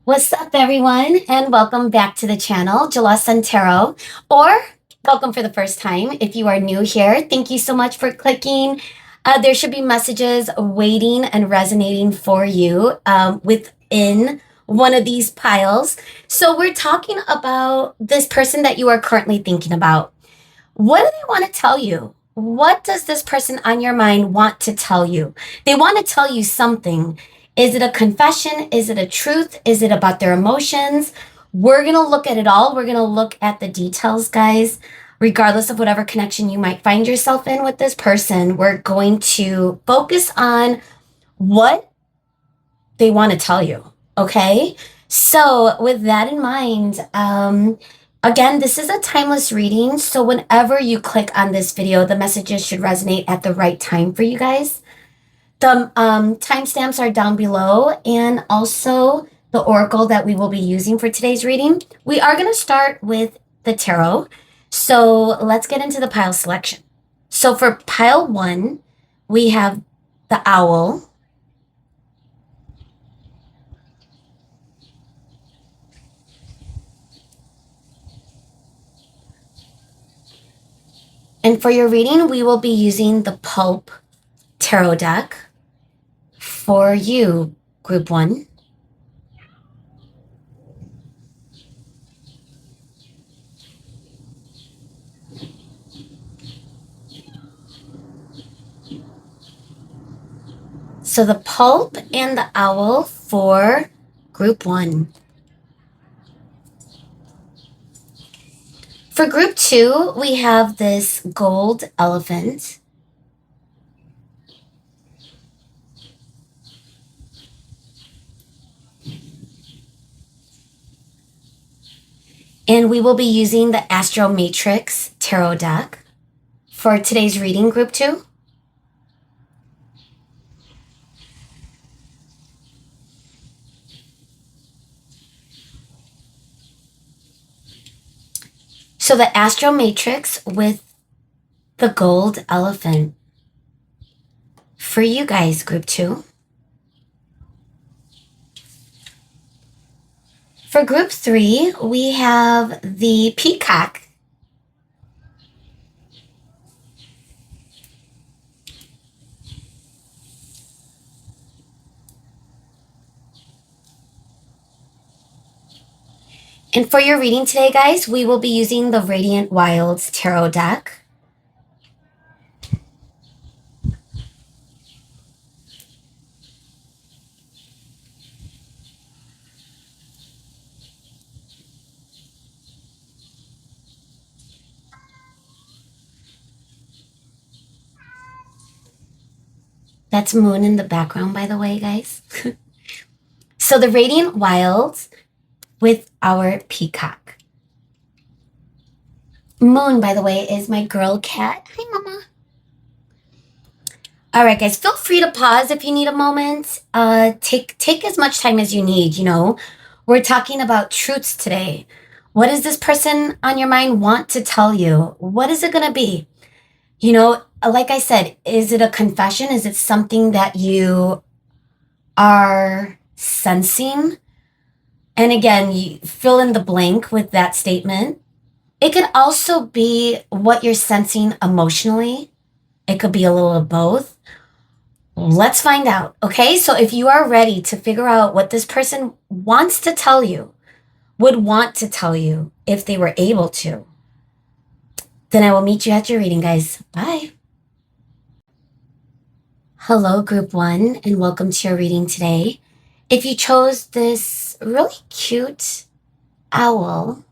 What's up, everyone, and welcome back to the channel, Jala Tarot, or welcome for the first time. If you are new here, thank you so much for clicking. There should be messages waiting and resonating for you within one of these piles. So we're talking about this person that you are currently thinking about. What do they want to tell you? What does this person on your mind want to tell you? They want to tell you something. Is it a confession? Is it a truth? Is it about their emotions? We're going to look at it all. We're going to look at the details, guys. Regardless of whatever connection you might find yourself in with this person, we're going to focus on what they want to tell you. Okay? So, with that in mind, again, this is a timeless reading. So, whenever you click on this video, the messages should resonate at the right time for you guys. The timestamps are down below, and also the oracle that we will be using for today's reading. We are going to start with the tarot. So let's get into the pile selection. So for pile 1, we have the owl, and for your reading, we will be using the Pulp tarot deck. For you, group 1. So the Pulp and the owl for group 1. For group 2, we have this gold elephant. And we will be using the AstroMatrix tarot deck for today's reading, group 2. So the AstroMatrix with the gold elephant for you guys, group 2. For group 3, we have the peacock. And for your reading today, guys, we will be using the Radiant Wilds tarot deck. That's Moon in the background, by the way, guys. So the Radiant Wilds with our peacock. Moon, by the way, is my girl cat. Hi, Mama. All right, guys, feel free to pause if you need a moment. Take as much time as you need, We're talking about truths today. What does this person on your mind want to tell you? What is it going to be? Like I said, is it a confession? Is it something that you are sensing? And again, you fill in the blank with that statement. It could also be what you're sensing emotionally. It could be a little of both. Let's find out, okay? So if you are ready to figure out what this person wants to tell you, would want to tell you if they were able to, then I will meet you at your reading, guys. Bye. Hello, group 1, and welcome to your reading today. If you chose this really cute owl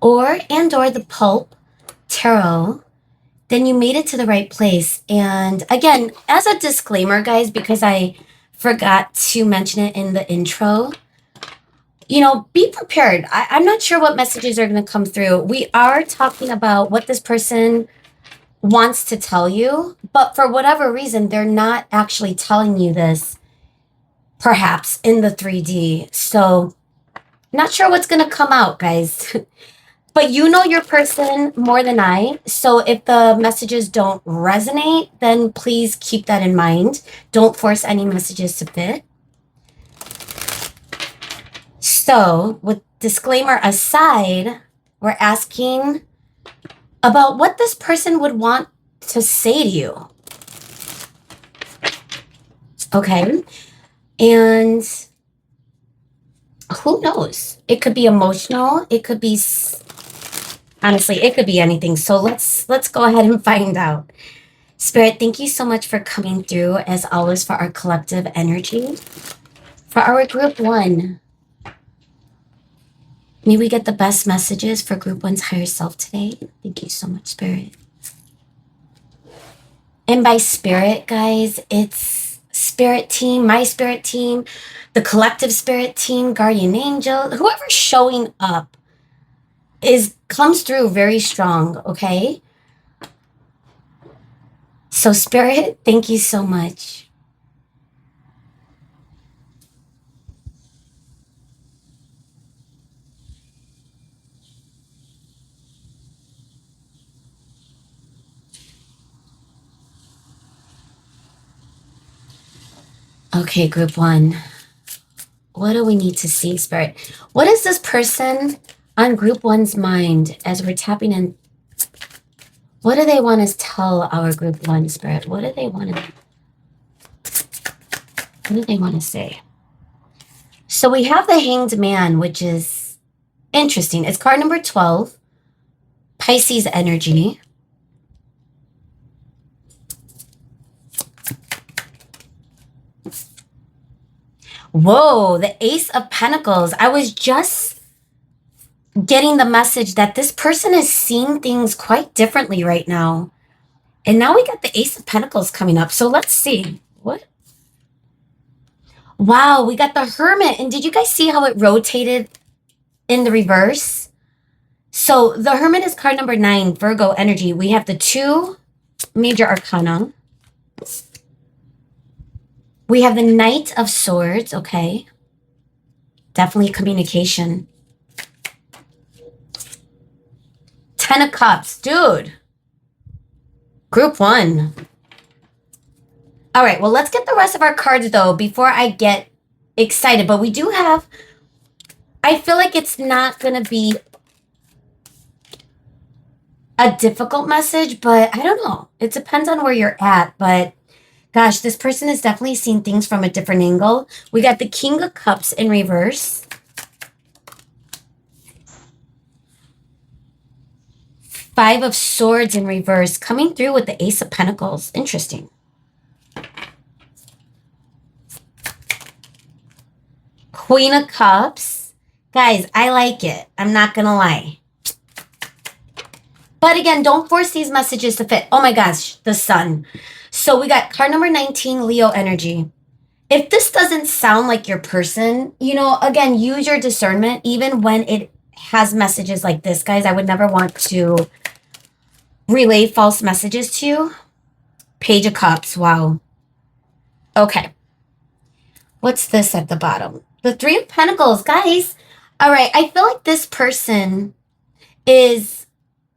or the Pulp tarot, then you made it to the right place. And again, as a disclaimer, guys, because I forgot to mention it in the intro, be prepared. I'm not sure what messages are going to come through. We are talking about what this person wants to tell you, but for whatever reason, they're not actually telling you this, perhaps in the 3D. So not sure what's going to come out, guys. But you know your person more than I. So if the messages don't resonate, then please keep that in mind. Don't force any messages to fit. So, with disclaimer aside, we're asking about what this person would want to say to you. Okay. And who knows? It could be emotional. It could be, honestly, it could be anything. So let's go ahead and find out. Spirit, thank you so much for coming through, as always, for our collective energy. For our group one, may we get the best messages for group one's higher self today. Thank you so much, Spirit. And by spirit, guys, it's spirit team, my spirit team, the collective spirit team, guardian angel, whoever's showing up comes through very strong, okay? So spirit, thank you so much. Okay, group one. What do we need to see, Spirit? What is this person on group one's mind as we're tapping in? What do they want to tell our group one, Spirit? What do they want to say? So we have the Hanged Man, which is interesting. It's card number 12, Pisces energy. Whoa, the Ace of Pentacles. I was just getting the message that this person is seeing things quite differently right now. And now we got the Ace of Pentacles coming up. So let's see. What? Wow, we got the Hermit. And did you guys see how it rotated in the reverse? So the Hermit is card number 9, Virgo energy. We have the 2 major arcana. We have the Knight of Swords, okay. Definitely communication. 10 of Cups, dude. Group 1. All right, well, let's get the rest of our cards, though, before I get excited. But we do have, I feel like it's not going to be a difficult message, but I don't know. It depends on where you're at, but gosh, this person is definitely seeing things from a different angle. We got the King of Cups in reverse. 5 of Swords in reverse, coming through with the Ace of Pentacles. Interesting. Queen of Cups. Guys, I like it. I'm not going to lie. But again, don't force these messages to fit. Oh my gosh, the Sun. So we got card number 19, Leo energy. If this doesn't sound like your person, you know, again, use your discernment. Even when it has messages like this, guys, I would never want to relay false messages to you. Page of Cups. Wow. Okay. What's this at the bottom? The 3 of Pentacles. Guys, all right, I feel like this person is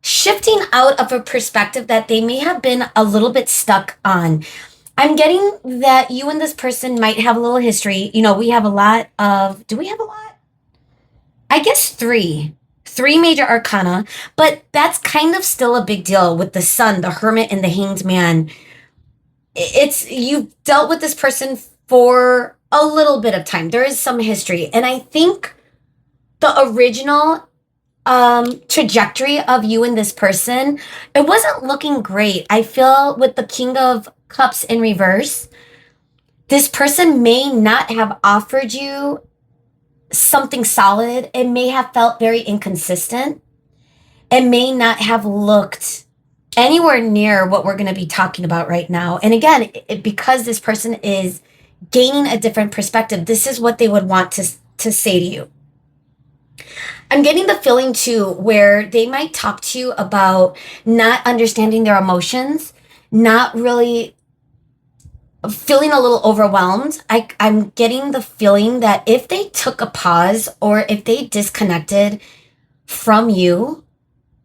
shifting out of a perspective that they may have been a little bit stuck on. I'm getting that you and this person might have a little history. You know, we have a lot of, do we have a lot? I guess 3 major arcana, but that's kind of still a big deal with the Sun, the Hermit, and the Hanged Man. It's, you've dealt with this person for a little bit of time. There is some history. And I think the original trajectory of you and this person, it wasn't looking great. I feel with the King of Cups in reverse, this person may not have offered you something solid. It may have felt very inconsistent. It may not have looked anywhere near what we're going to be talking about right now. And again, because this person is gaining a different perspective, this is what they would want to say to you. I'm getting the feeling too where they might talk to you about not understanding their emotions, not really feeling a little overwhelmed. I'm getting the feeling that if they took a pause or if they disconnected from you,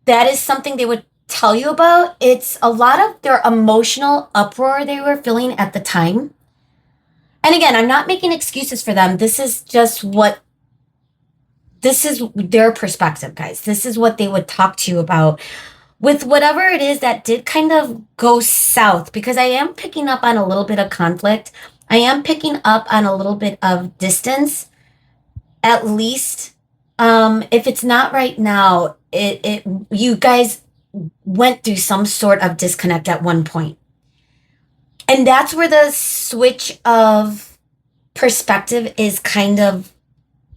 that is something they would tell you about. It's a lot of their emotional uproar they were feeling at the time. And again, I'm not making excuses for them. This is just what this is their perspective, guys. This is what they would talk to you about with whatever it is that did kind of go south, because I am picking up on a little bit of conflict. I am picking up on a little bit of distance, at least. If it's not right now, it you guys went through some sort of disconnect at one point. And that's where the switch of perspective is kind of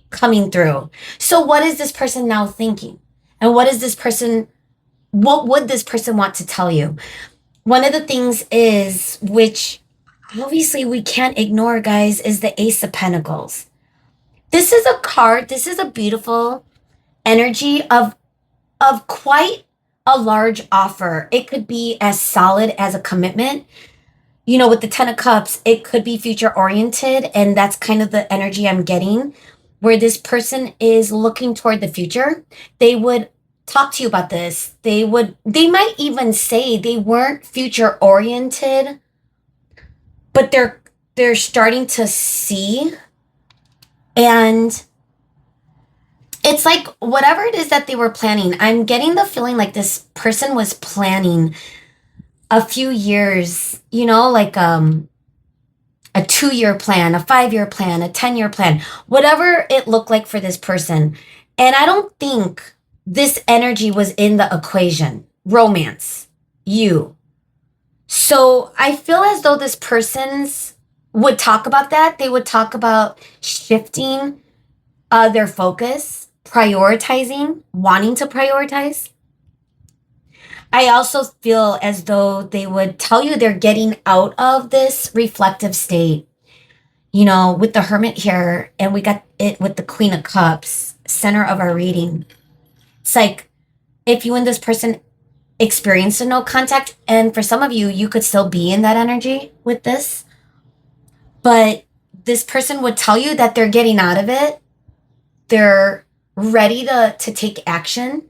coming through. So what is this person now thinking? And what would this person want to tell you? One of the things is, which obviously we can't ignore, guys, is the Ace of Pentacles. This is a card, this is a beautiful energy of quite a large offer. It could be as solid as a commitment. You know, with the Ten of Cups, it could be future oriented, and that's kind of the energy I'm getting, where this person is looking toward the future. They would talk to you about this. They might even say they weren't future oriented, but they're starting to see. And it's like whatever it is that they were planning, I'm getting the feeling like this person was planning a few years, you know, like a 2-year plan, a 5-year plan, a 10-year plan, whatever it looked like for this person. And I don't think this energy was in the equation. Romance, you. So I feel as though this person's would talk about that. They would talk about shifting their focus, prioritizing, wanting to prioritize. I also feel as though they would tell you they're getting out of this reflective state. You know, with the Hermit here, and we got it with the Queen of Cups, center of our reading. It's like if you and this person experience a no contact, and for some of you, you could still be in that energy with this, but this person would tell you that they're getting out of it. They're ready to take action.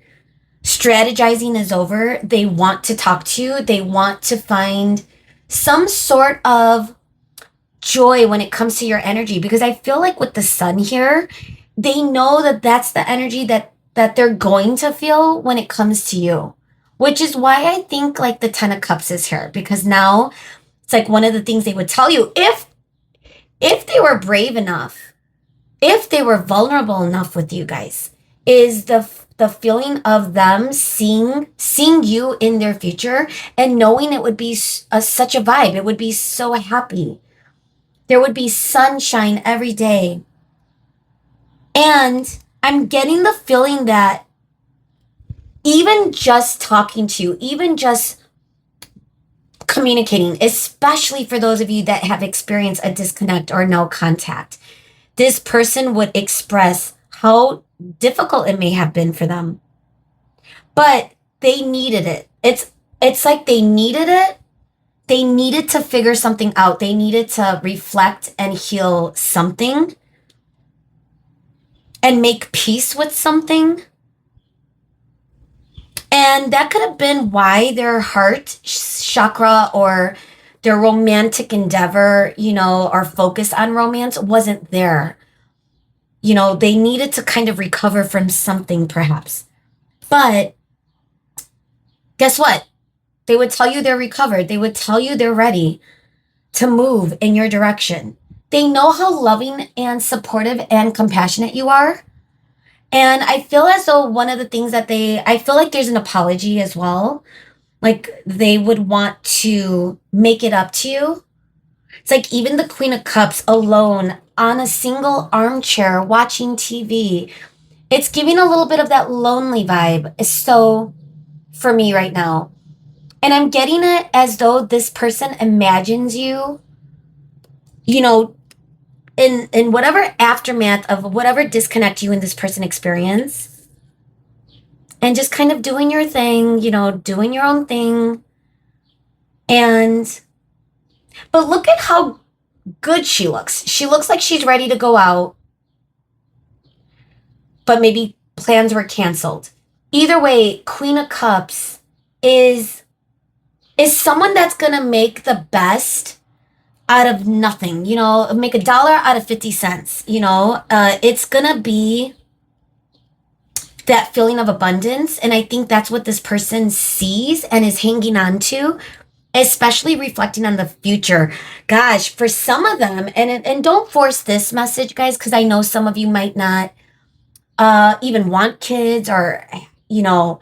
Strategizing is over. They want to talk to you. They want to find some sort of joy when it comes to your energy, because I feel like with the Sun here, they know that that's the energy that they're going to feel when it comes to you, which is why I think like the Ten of Cups is here, because now it's like one of the things they would tell you if they were brave enough, if they were vulnerable enough with you guys, is the feeling of them seeing you in their future and knowing it would be such a vibe. It would be so happy. There would be sunshine every day. And I'm getting the feeling that even just talking to you, even just communicating, especially for those of you that have experienced a disconnect or no contact, this person would express how difficult it may have been for them. But they needed it. It's like they needed it. They needed to figure something out. They needed to reflect and heal something and make peace with something. And that could have been why their heart chakra or their romantic endeavor, you know, or focus on romance wasn't there. You know, they needed to kind of recover from something perhaps. But guess what? They would tell you they're recovered. They would tell you they're ready to move in your direction. They know how loving and supportive and compassionate you are. And I feel as though one of the things that I feel like there's an apology as well. Like they would want to make it up to you. It's like even the Queen of Cups alone on a single armchair watching TV. It's giving a little bit of that lonely vibe. So for me right now. And I'm getting it as though this person imagines you, you know, in whatever aftermath of whatever disconnect you and this person experience, and just kind of doing your thing, you know, doing your own thing. But look at how good she looks. She looks like she's ready to go out, but maybe plans were canceled. Either way, Queen of Cups is someone that's going to make the best out of nothing, you know, make $1 out of 50 cents, you know, it's going to be that feeling of abundance. And I think that's what this person sees and is hanging on to, especially reflecting on the future. Gosh, for some of them, and don't force this message, guys, because I know some of you might not even want kids or, you know,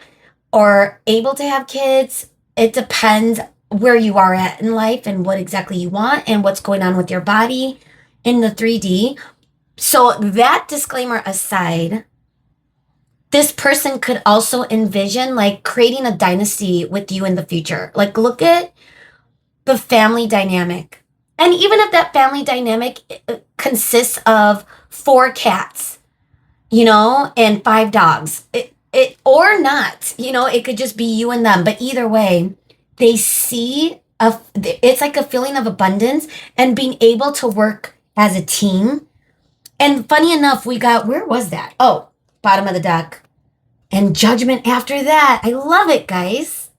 or able to have kids. It depends where you are at in life and what exactly you want and what's going on with your body in the 3D. So that disclaimer aside, this person could also envision like creating a dynasty with you in the future. Like, look at the family dynamic. And even if that family dynamic consists of 4 cats, you know, and 5 dogs, it or not, you know, it could just be you and them. But either way, they see it's like a feeling of abundance and being able to work as a team. And funny enough, we got, where was that? Oh, bottom of the deck. And judgment after that. I love it, guys.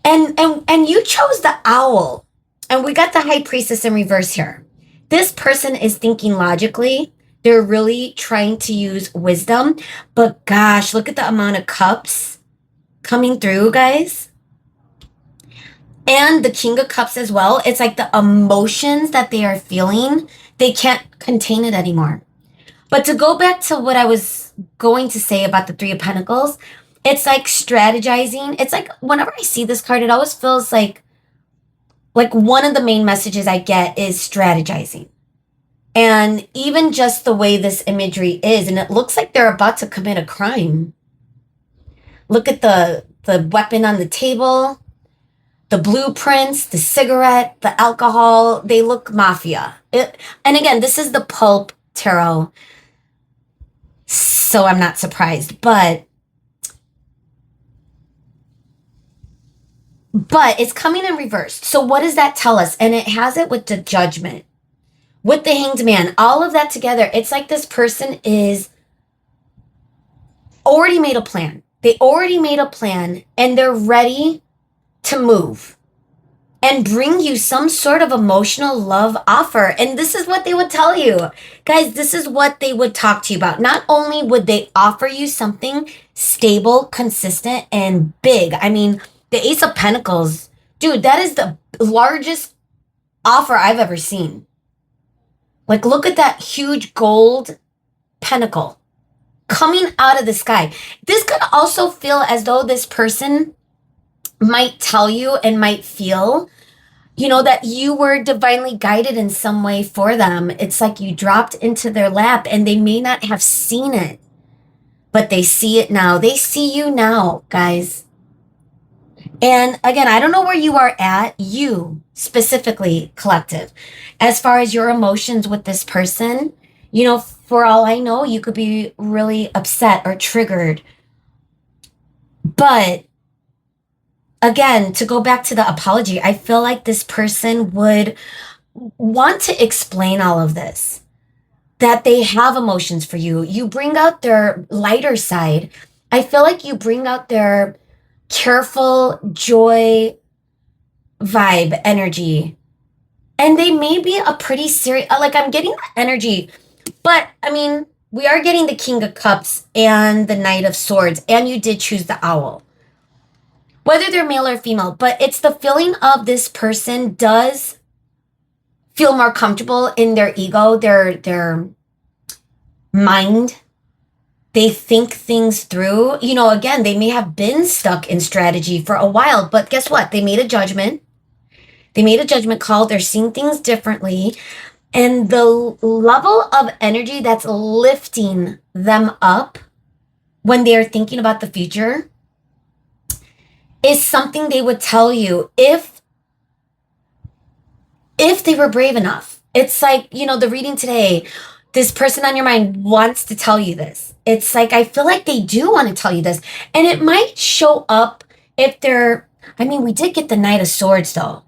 And you chose the owl. And we got the high priestess in reverse here. This person is thinking logically. They're really trying to use wisdom. But gosh, look at the amount of cups coming through, guys. And the king of cups as well. It's like the emotions that they are feeling, they can't contain it anymore. But to go back to what I was going to say about the 3 of Pentacles, it's like strategizing. It's like whenever I see this card, it always feels like one of the main messages I get is strategizing. And even just the way this imagery is, and it looks like they're about to commit a crime. Look at the weapon on the table, the blueprints, the cigarette, the alcohol. They look mafia. And again, this is the Pulp tarot, so I'm not surprised. But it's coming in reverse. So what does that tell us? And it has it with the judgment, with the hanged man, all of that together. It's like this person is already made a plan. They already made a plan and they're ready to move and bring you some sort of emotional love offer. And this is what they would tell you. Guys, this is what they would talk to you about. Not only would they offer you something stable, consistent, and big. I mean, the Ace of Pentacles, dude, that is the largest offer I've ever seen. Like, look at that huge gold pentacle coming out of the sky. This could also feel as though this person might tell you and might feel, you know, that you were divinely guided in some way for them. It's like you dropped into their lap and they may not have seen it, but they see it now. They see you now, guys. And again, I don't know where you are at, you specifically, collective, as far as your emotions with this person. You know, for all I know, you could be really upset or triggered. But again, to go back to the apology, I feel like this person would want to explain all of this, that they have emotions for you. You bring out their lighter side. I feel like you bring out their careful joy vibe energy. And they may be a pretty serious, like I'm getting that energy. But I mean, we are getting the King of Cups and the Knight of Swords. And you did choose the Owl. Whether they're male or female, but it's the feeling of this person does feel more comfortable in their ego, their mind. They think things through. You know, again, they may have been stuck in strategy for a while, but guess what? They made a judgment. They made a judgment call. They're seeing things differently. And the level of energy that's lifting them up when they are thinking about the future is something they would tell you if they were brave enough. It's like, you know, the reading today, this person on your mind wants to tell you this. It's like, I feel like they do want to tell you this. And it might show up if they're, I mean, we did get the Knight of Swords though.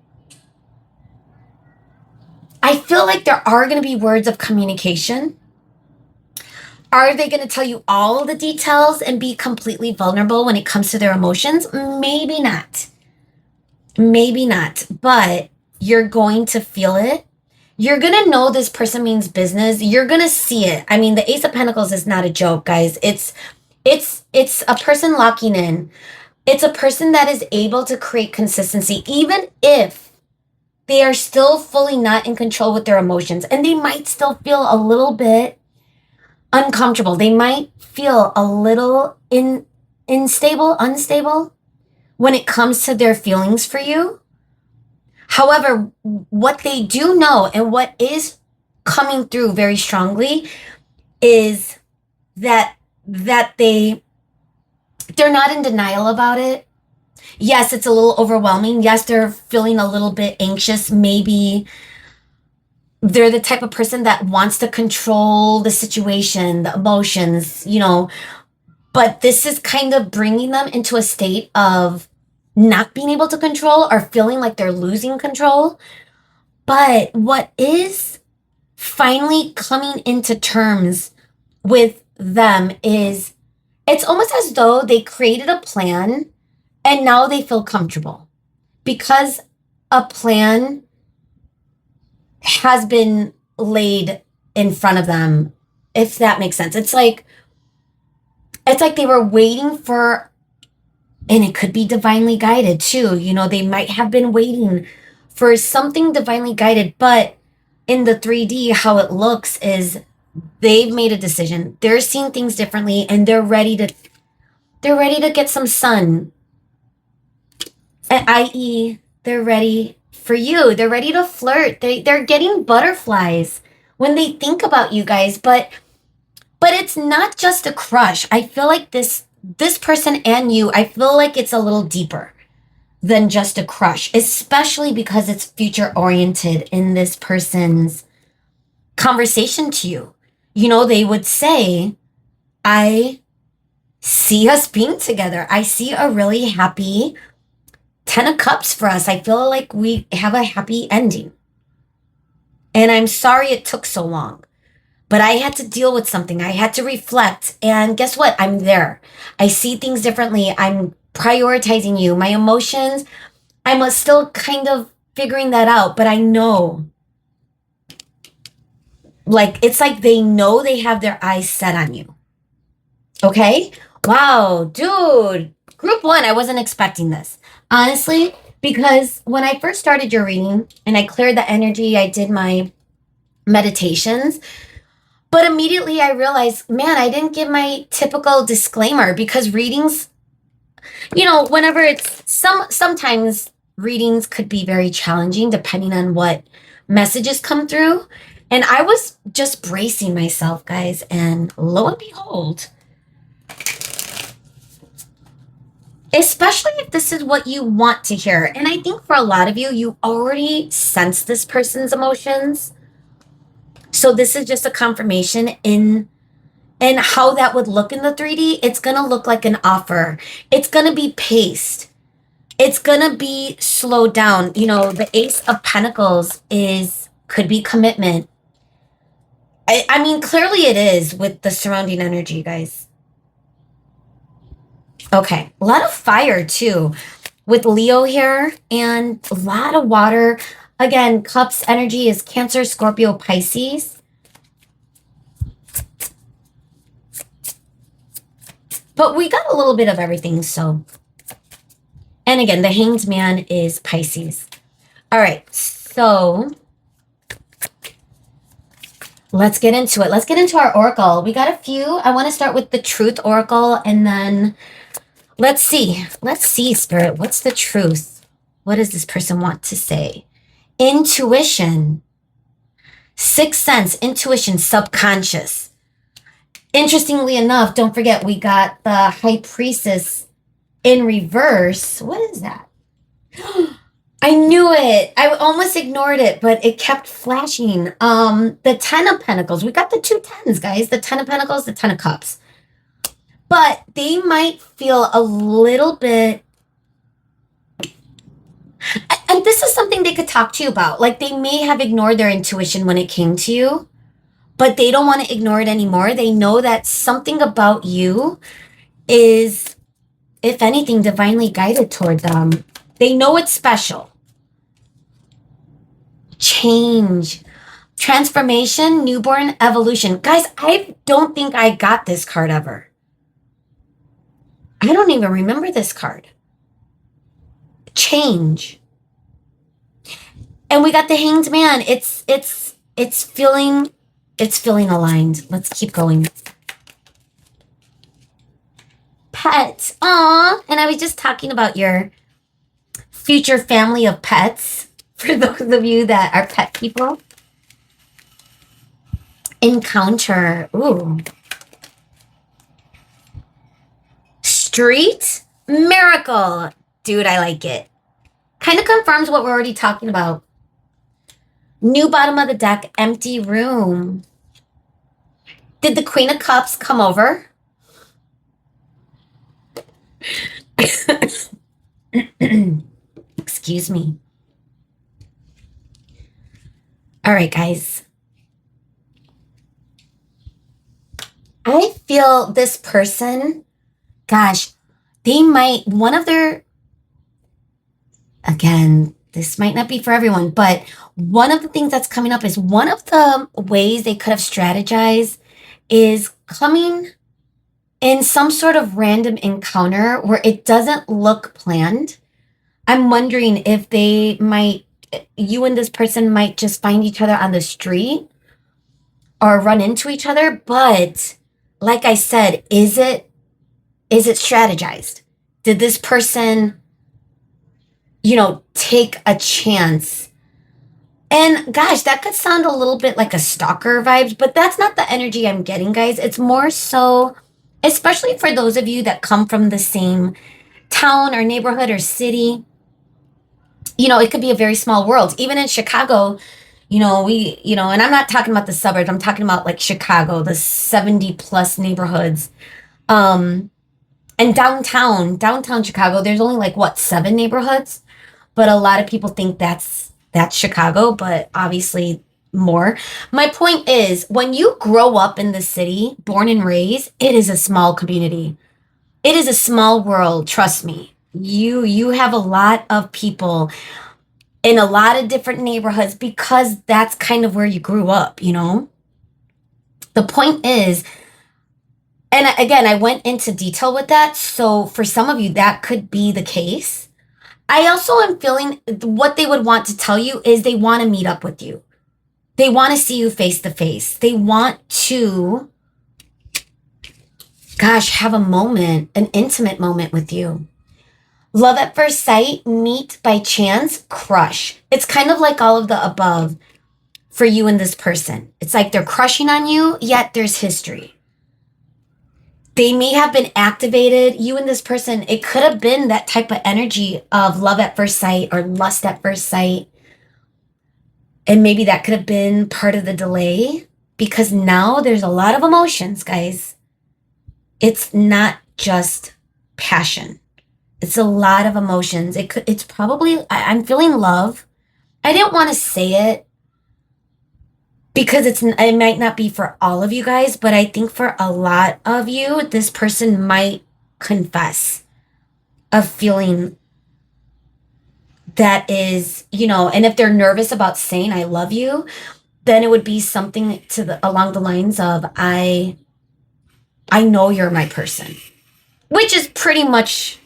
I feel like there are going to be words of communication. Are they going to tell you all the details and be completely vulnerable when it comes to their emotions? Maybe not. Maybe not. But you're going to feel it. You're going to know this person means business. You're going to see it. I mean, the Ace of Pentacles is not a joke, guys. It's a person locking in. It's a person that is able to create consistency, even if they are still fully not in control with their emotions. And they might still feel a little bit uncomfortable. They might feel a little unstable when it comes to their feelings for you. However, what they do know and what is coming through very strongly is that they're not in denial about it. Yes, it's a little overwhelming. Yes, they're feeling a little bit anxious. Maybe they're the type of person that wants to control the situation, the emotions, but this is kind of bringing them into a state of not being able to control or feeling like they're losing control. But what is finally coming into terms with them is it's almost as though they created a plan and now they feel comfortable because a plan has been laid in front of them, if that makes sense. It's like they were waiting for, and it could be divinely guided too. They might have been waiting for something divinely guided, but in the 3D, how it looks is they've made a decision. They're seeing things differently and they're ready to get some sun. I.e., they're ready for you. They're ready to flirt. They're getting butterflies when they think about you guys, but it's not just a crush. I feel like this person and you, I feel like it's a little deeper than just a crush, especially because it's future oriented in this person's conversation to you. They would say, I see us being together. I see a really happy 10 of Cups for us. I feel like we have a happy ending. And I'm sorry it took so long. But I had to deal with something. I had to reflect. And guess what? I'm there. I see things differently. I'm prioritizing you. My emotions, I'm still kind of figuring that out. But I know. It's like they know they have their eyes set on you. Okay? Wow, dude. Group 1, I wasn't expecting this. Honestly, because when I first started your reading and I cleared the energy, I did my meditations. But immediately I realized, man, I didn't give my typical disclaimer because readings, whenever it's sometimes readings could be very challenging depending on what messages come through. And I was just bracing myself, guys. And lo and behold, especially if this is what you want to hear. And I think for a lot of you, you already sense this person's emotions. So this is just a confirmation in how that would look in the 3D. It's going to look like an offer. It's going to be paced. It's going to be slowed down. The Ace of Pentacles could be commitment. I mean, clearly it is with the surrounding energy, guys. Okay. A lot of fire too with Leo here and a lot of water. Again, Cups energy is Cancer, Scorpio, Pisces. But we got a little bit of everything, so. And again, the Hanged Man is Pisces. All right, so let's get into it. Let's get into our oracle. We got a few. I want to start with the Truth Oracle, and then let's see. Let's see, Spirit. What's the truth? What does this person want to say? Intuition, sixth sense, intuition, subconscious. Interestingly enough, don't forget we got the High Priestess in reverse. What is that? I knew it. I almost ignored it, but it kept flashing. The 10 of Pentacles. We got the 2 10s, guys. The 10 of Pentacles, the 10 of Cups. But they might feel a little bit. And this is something they could talk to you about. Like they may have ignored their intuition when it came to you, but they don't want to ignore it anymore. They know that something about you is, if anything, divinely guided toward them. They know it's special. Change. Transformation, newborn, evolution. Guys, I don't think I got this card ever. I don't even remember this card. Change. And we got the Hanged Man. It's feeling aligned. Let's keep going. Pets. Aw. And I was just talking about your future family of pets. For those of you that are pet people. Encounter. Ooh. Street. Miracle. Dude, I like it. Kind of confirms what we're already talking about. New bottom of the deck. Empty room. Did the Queen of Cups come over? Excuse me. All right, guys. I feel this person, gosh, they might, one of their, again, this might not be for everyone, but one of the things that's coming up is one of the ways they could have strategized is coming in some sort of random encounter where it doesn't look planned. I'm wondering if you and this person might just find each other on the street or run into each other. But like I said, is it strategized? Did this person, take a chance? And gosh, that could sound a little bit like a stalker vibes, but that's not the energy I'm getting, guys. It's more so, especially for those of you that come from the same town or neighborhood or city. It could be a very small world. Even in Chicago, and I'm not talking about the suburbs. I'm talking about like Chicago, the 70 plus neighborhoods. And downtown Chicago, there's only like 7 neighborhoods, but a lot of people think that's Chicago, but obviously more. My point is, when you grow up in the city, born and raised, it is a small community. It is a small world, trust me. You have a lot of people in a lot of different neighborhoods because that's kind of where you grew up, The point is, and again, I went into detail with that. So for some of you, that could be the case. I also am feeling what they would want to tell you is they want to meet up with you. They want to see you face to face. They want to, have a moment, an intimate moment with you. Love at first sight, meet by chance, crush. It's kind of like all of the above for you and this person. It's like they're crushing on you, yet there's history. They may have been activated. You and this person, it could have been that type of energy of love at first sight or lust at first sight. And maybe that could have been part of the delay because now there's a lot of emotions, guys. It's not just passion. It's a lot of emotions. It's probably, I'm feeling love. I didn't want to say it because it might not be for all of you guys, but I think for a lot of you, this person might confess a feeling that is, and if they're nervous about saying I love you, then it would be something along the lines of I know you're my person, which is pretty much,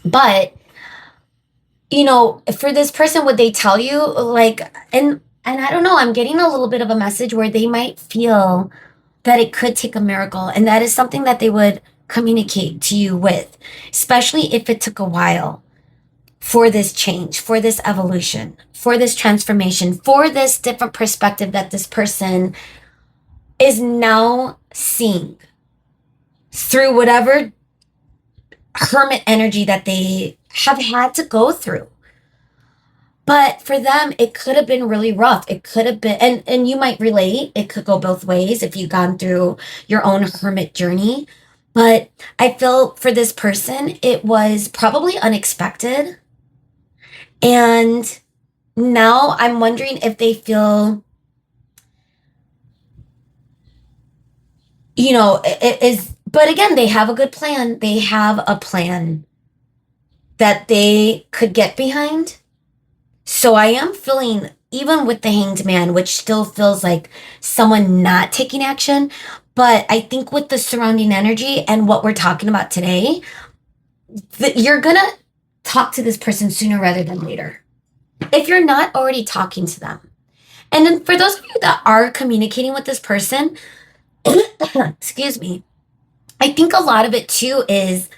but for this person, would they tell you and I don't know, I'm getting a little bit of a message where they might feel that it could take a miracle. And that is something that they would communicate to you with, especially if it took a while for this change, for this evolution, for this transformation, for this different perspective that this person is now seeing through whatever hermit energy that they have had to go through. But for them, it could have been really rough. It could have been, and you might relate, it could go both ways if you've gone through your own hermit journey. But I feel for this person, it was probably unexpected. And now I'm wondering if they feel, it is, but again, they have a good plan. They have a plan that they could get behind. So I am feeling even with the Hanged Man, which still feels like someone not taking action. But I think with the surrounding energy and what we're talking about today, that you're going to talk to this person sooner rather than later. If you're not already talking to them. And then for those of you that are communicating with this person, excuse me, I think a lot of it too is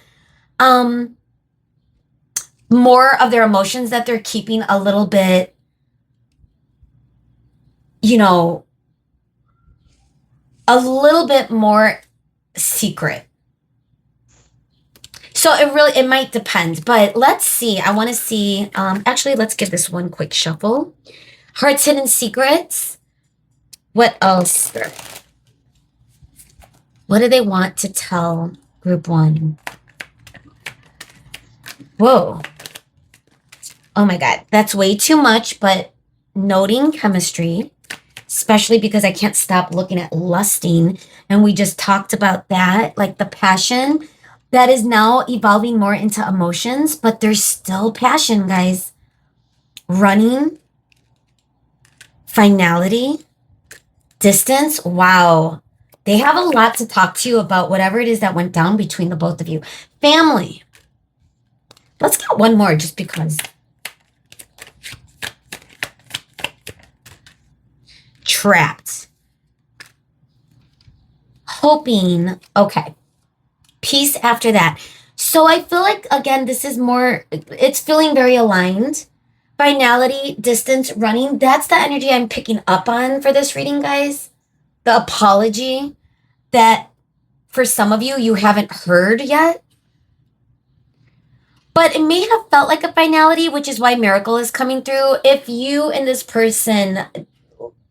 more of their emotions that they're keeping a little bit, you know, a little bit more secret. So it might depend, but let's see. I want to see, actually, let's give this one quick shuffle. Heart's Hidden Secrets. What else? What do they want to tell group one? Whoa. Oh my God, that's way too much, but noting chemistry, especially because I can't stop looking at lusting. And we just talked about that, like the passion that is now evolving more into emotions, but there's still passion, guys. Running, finality, distance. Wow. They have a lot to talk to you about, whatever it is that went down between the both of you. Family. Let's get one more just because. Trapped. Hoping. Okay. Peace after that. So I feel like, again, this is more, it's feeling very aligned. Finality, distance, running. That's the energy I'm picking up on for this reading, guys. The apology that for some of you, you haven't heard yet. But it may have felt like a finality, which is why miracle is coming through. If you and this person,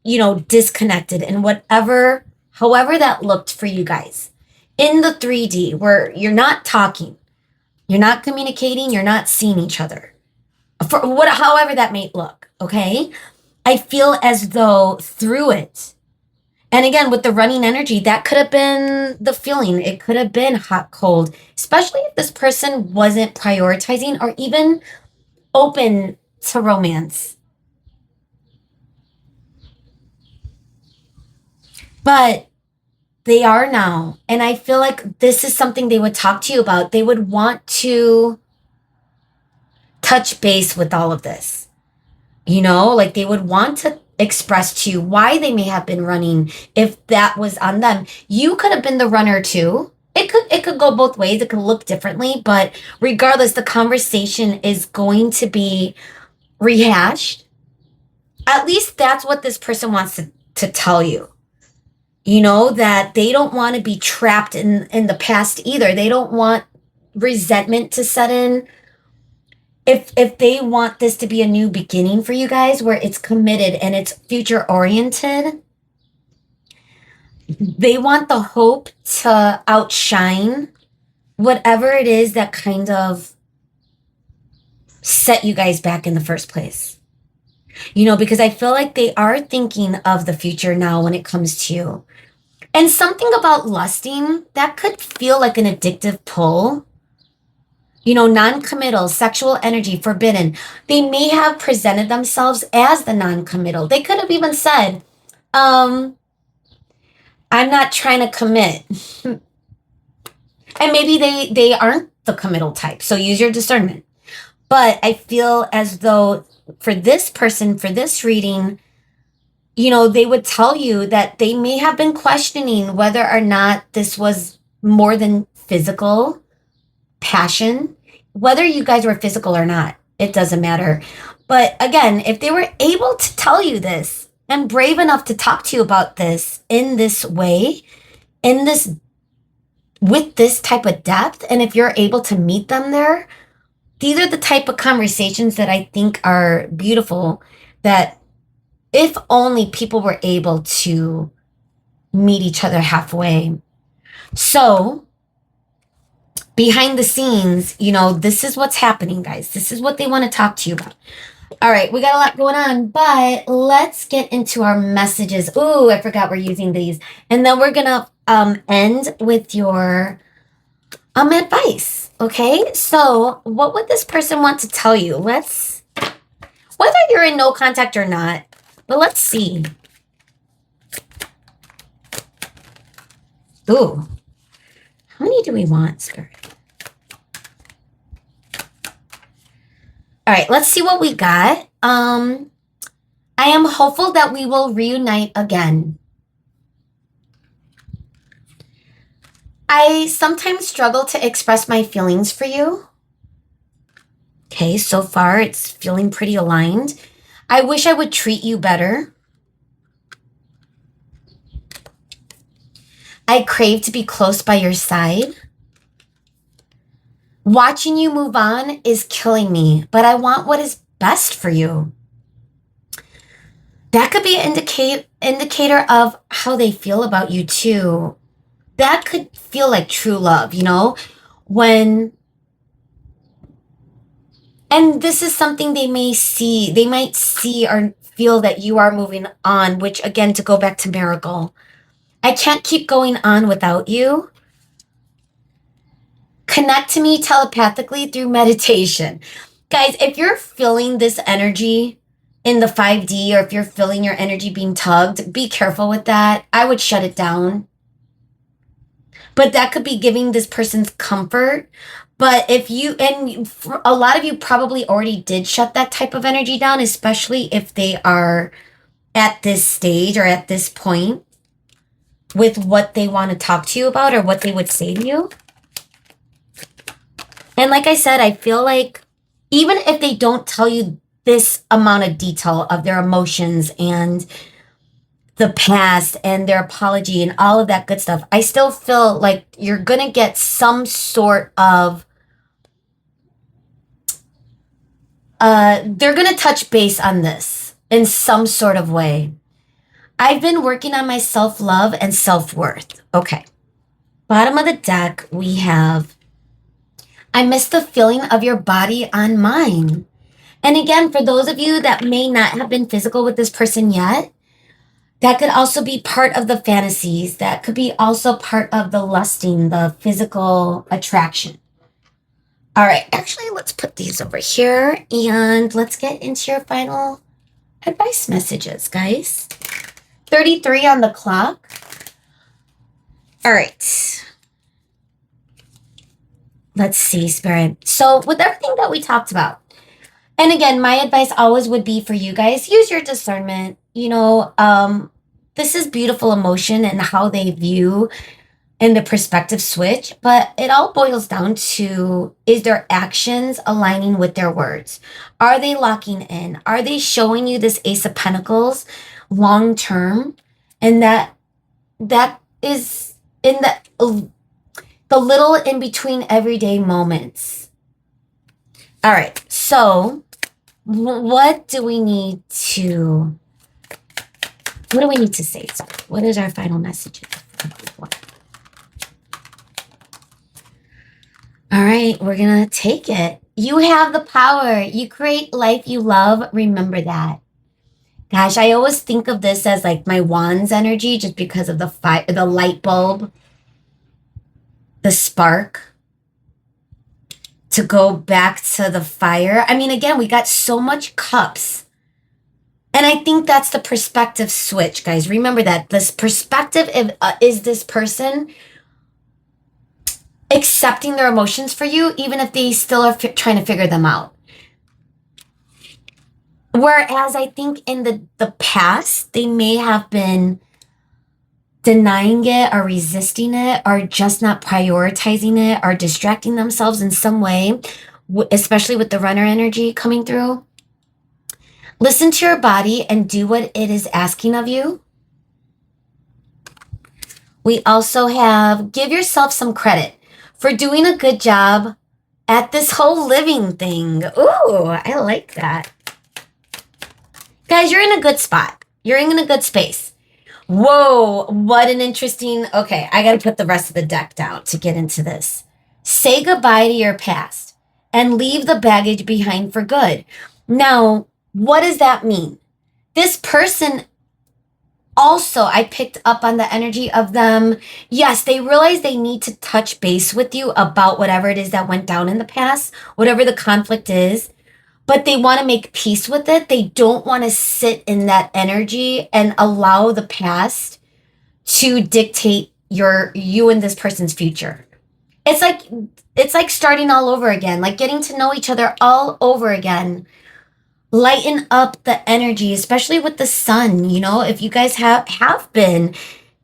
disconnected in however that looked for you guys. In the 3D, where you're not talking, you're not communicating, you're not seeing each other. However that may look, okay? I feel as though through it, and again, with the running energy, that could have been the feeling. It could have been hot, cold, especially if this person wasn't prioritizing or even open to romance. But they are now. And I feel like this is something they would talk to you about. They would want to touch base with all of this. Like they would want to express to you why they may have been running if that was on them. You could have been the runner too. It could go both ways. It could look differently, but regardless, the conversation is going to be rehashed. At least that's what this person wants to tell you. That they don't want to be trapped in the past either. They don't want resentment to set in. If they want this to be a new beginning for you guys where it's committed and it's future oriented, they want the hope to outshine whatever it is that kind of set you guys back in the first place. Because I feel like they are thinking of the future now when it comes to you. And something about lusting, that could feel like an addictive pull. Non-committal, sexual energy, forbidden. They may have presented themselves as the non-committal. They could have even said, I'm not trying to commit. And maybe they aren't the committal type. So use your discernment. But I feel as though for this person, for this reading, they would tell you that they may have been questioning whether or not this was more than physical passion, whether you guys were physical or not, it doesn't matter. But again, if they were able to tell you this and brave enough to talk to you about this in this way, with this type of depth, and if you're able to meet them there, these are the type of conversations that I think are beautiful, that if only people were able to meet each other halfway. So behind the scenes, this is what's happening, guys. This is what they want to talk to you about. All right, we got a lot going on, but let's get into our messages. Ooh, I forgot we're using these. And then we're going to end with your advice, okay? So what would this person want to tell you? Whether you're in no contact or not, But let's see. Ooh. How many do we want, Spirit? All right, let's see what we got. I am hopeful that we will reunite again. I sometimes struggle to express my feelings for you. Okay, so far it's feeling pretty aligned. I wish I would treat you better. I crave to be close by your side. Watching you move on is killing me, but I want what is best for you. That could be an indicator of how they feel about you too. That could feel like true love, you know, when, and this is something they might see or feel that you are moving on, which again, to go back to Miracle, I can't keep going on without you. Connect to me telepathically through meditation. Guys, if you're feeling this energy in the 5D, or if you're feeling your energy being tugged, be careful with that. I would shut it down. But that could be giving this person's comfort. But if you, and a lot of you probably already did shut that type of energy down, especially if they are at this stage or at this point with what they want to talk to you about or what they would say to you. And like I said, I feel like even if they don't tell you this amount of detail of their emotions and the past and their apology and all of that good stuff, I still feel like you're going to get some sort of, they're going to touch base on this in some sort of way. I've been working on my self-love and self-worth. Okay. Bottom of the deck, we have, I miss the feeling of your body on mine. And again, for those of you that may not have been physical with this person yet, that could also be part of the fantasies. That could be also part of the lusting, the physical attraction. All right, actually, let's put these over here and let's get into your final advice messages, guys. 33 on the clock. All right. Let's see, Spirit. So with everything that we talked about, and again, my advice always would be for you guys, use your discernment. You know, this is beautiful emotion and how they view in the perspective switch, but it all boils down to, is their actions aligning with their words? Are they locking in? Are they showing you this Ace of Pentacles long term? And that is in the little in between everyday moments. All right, so what do we need to say? What is our final message? All right, we're going to take it. You have the power. You create life you love. Remember that. Gosh, I always think of this as like my wands energy just because of the light bulb, the spark, to go back to the fire. I mean, again, we got so much cups. And I think that's the perspective switch, guys. Remember that. This perspective is this person accepting their emotions for you, even if they still are trying to figure them out. Whereas I think in the past, they may have been denying it or resisting it or just not prioritizing it or distracting themselves in some way, especially with the runner energy coming through. Listen to your body and do what it is asking of you. We also have, give yourself some credit for doing a good job at this whole living thing. Ooh, I like that. Guys, you're in a good spot. You're in a good space. Whoa, what an interesting... Okay, I got to put the rest of the deck down to get into this. Say goodbye to your past and leave the baggage behind for good. Now, what does that mean? This person also, I picked up on the energy of them. Yes, they realize they need to touch base with you about whatever it is that went down in the past, whatever the conflict is. but they want to make peace with it. They don't want to sit in that energy and allow the past to dictate you and this person's future. It's like it's like starting all over again, like getting to know each other all over again. Lighten up the energy, especially with the sun, if you guys have been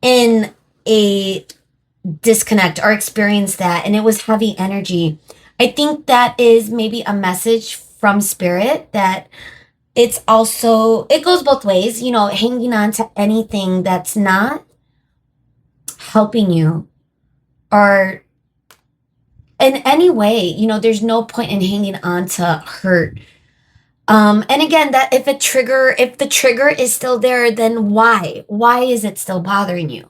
in a disconnect or experienced that and it was heavy energy. I think that is maybe a message from spirit that it goes both ways, hanging on to anything that's not helping you or in any way, there's no point in hanging on to hurt. And again, that if the trigger is still there, then why is it still bothering you?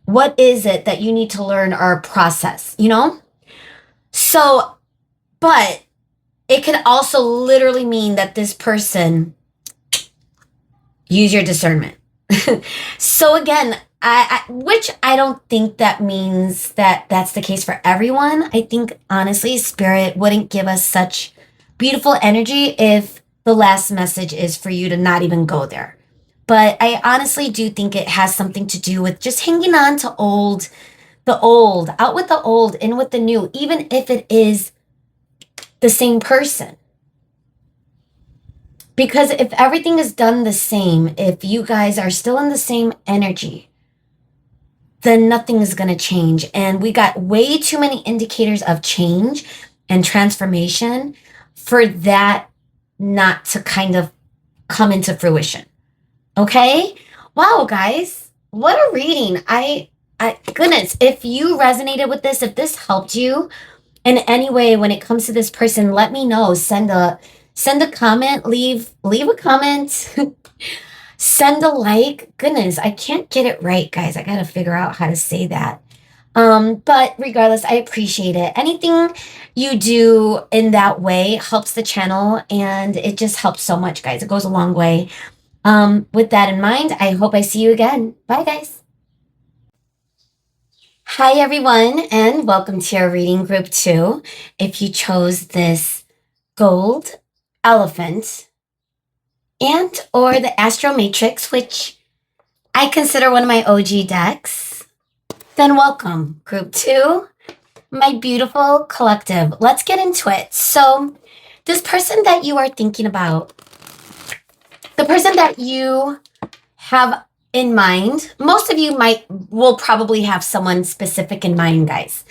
What is it that you need to learn or process? So, but it could also literally mean that this person use your discernment. So again, which I don't think that means that that's the case for everyone. I think honestly, spirit wouldn't give us such beautiful energy if the last message is for you to not even go there. But I honestly do think it has something to do with just hanging on to the old, out with the old, in with the new, even if it is the same person. Because if everything is done the same, if you guys are still in the same energy, then nothing is going to change. And we got way too many indicators of change and transformation for that not to kind of come into fruition. Okay? Wow, guys, what a reading. I goodness, if you resonated with this, if this helped you in any way when it comes to this person, let me know. Send a comment, leave a comment. Send a like. Goodness, I can't get it right, guys. I got to figure out how to say that. But regardless, I appreciate it. Anything you do in that way helps the channel and it just helps so much, guys. It goes a long way. With that in mind, I hope I see you again. Bye, guys. Hi, everyone, and welcome to your reading group 2. If you chose this gold elephant and or the AstroMatrix, which I consider one of my OG decks, then welcome, group 2, my beautiful collective. Let's get into it. So, this person that you are thinking about, the person that you have in mind, most of you will probably have someone specific in mind, guys.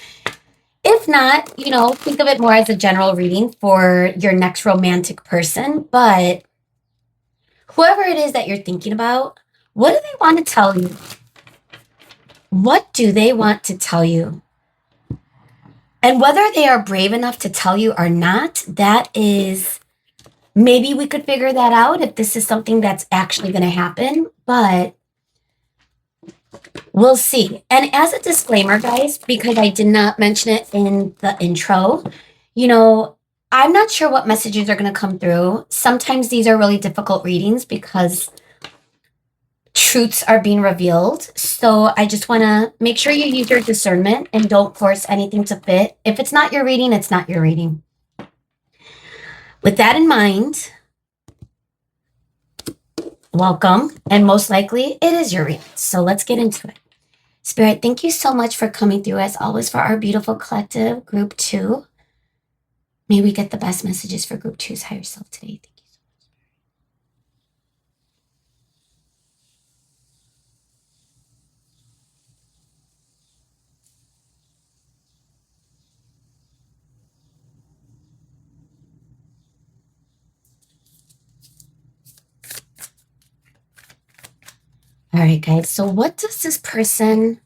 If not, think of it more as a general reading for your next romantic person. But whoever it is that you're thinking about, what do they want to tell you? What do they want to tell you? And whether they are brave enough to tell you or not, that is, maybe we could figure that out if this is something that's actually going to happen. But we'll see. And as a disclaimer, guys, because I did not mention it in the intro, I'm not sure what messages are going to come through. Sometimes these are really difficult readings because truths are being revealed. So I just want to make sure you use your discernment and don't force anything to fit. If it's not your reading, it's not your reading. With that in mind, welcome. And most likely it is your reading. So let's get into it. Spirit, thank you so much for coming through as always for our beautiful collective, group 2. May we get the best messages for group 2's higher self today. Thank you so much. All right, guys. So what does this person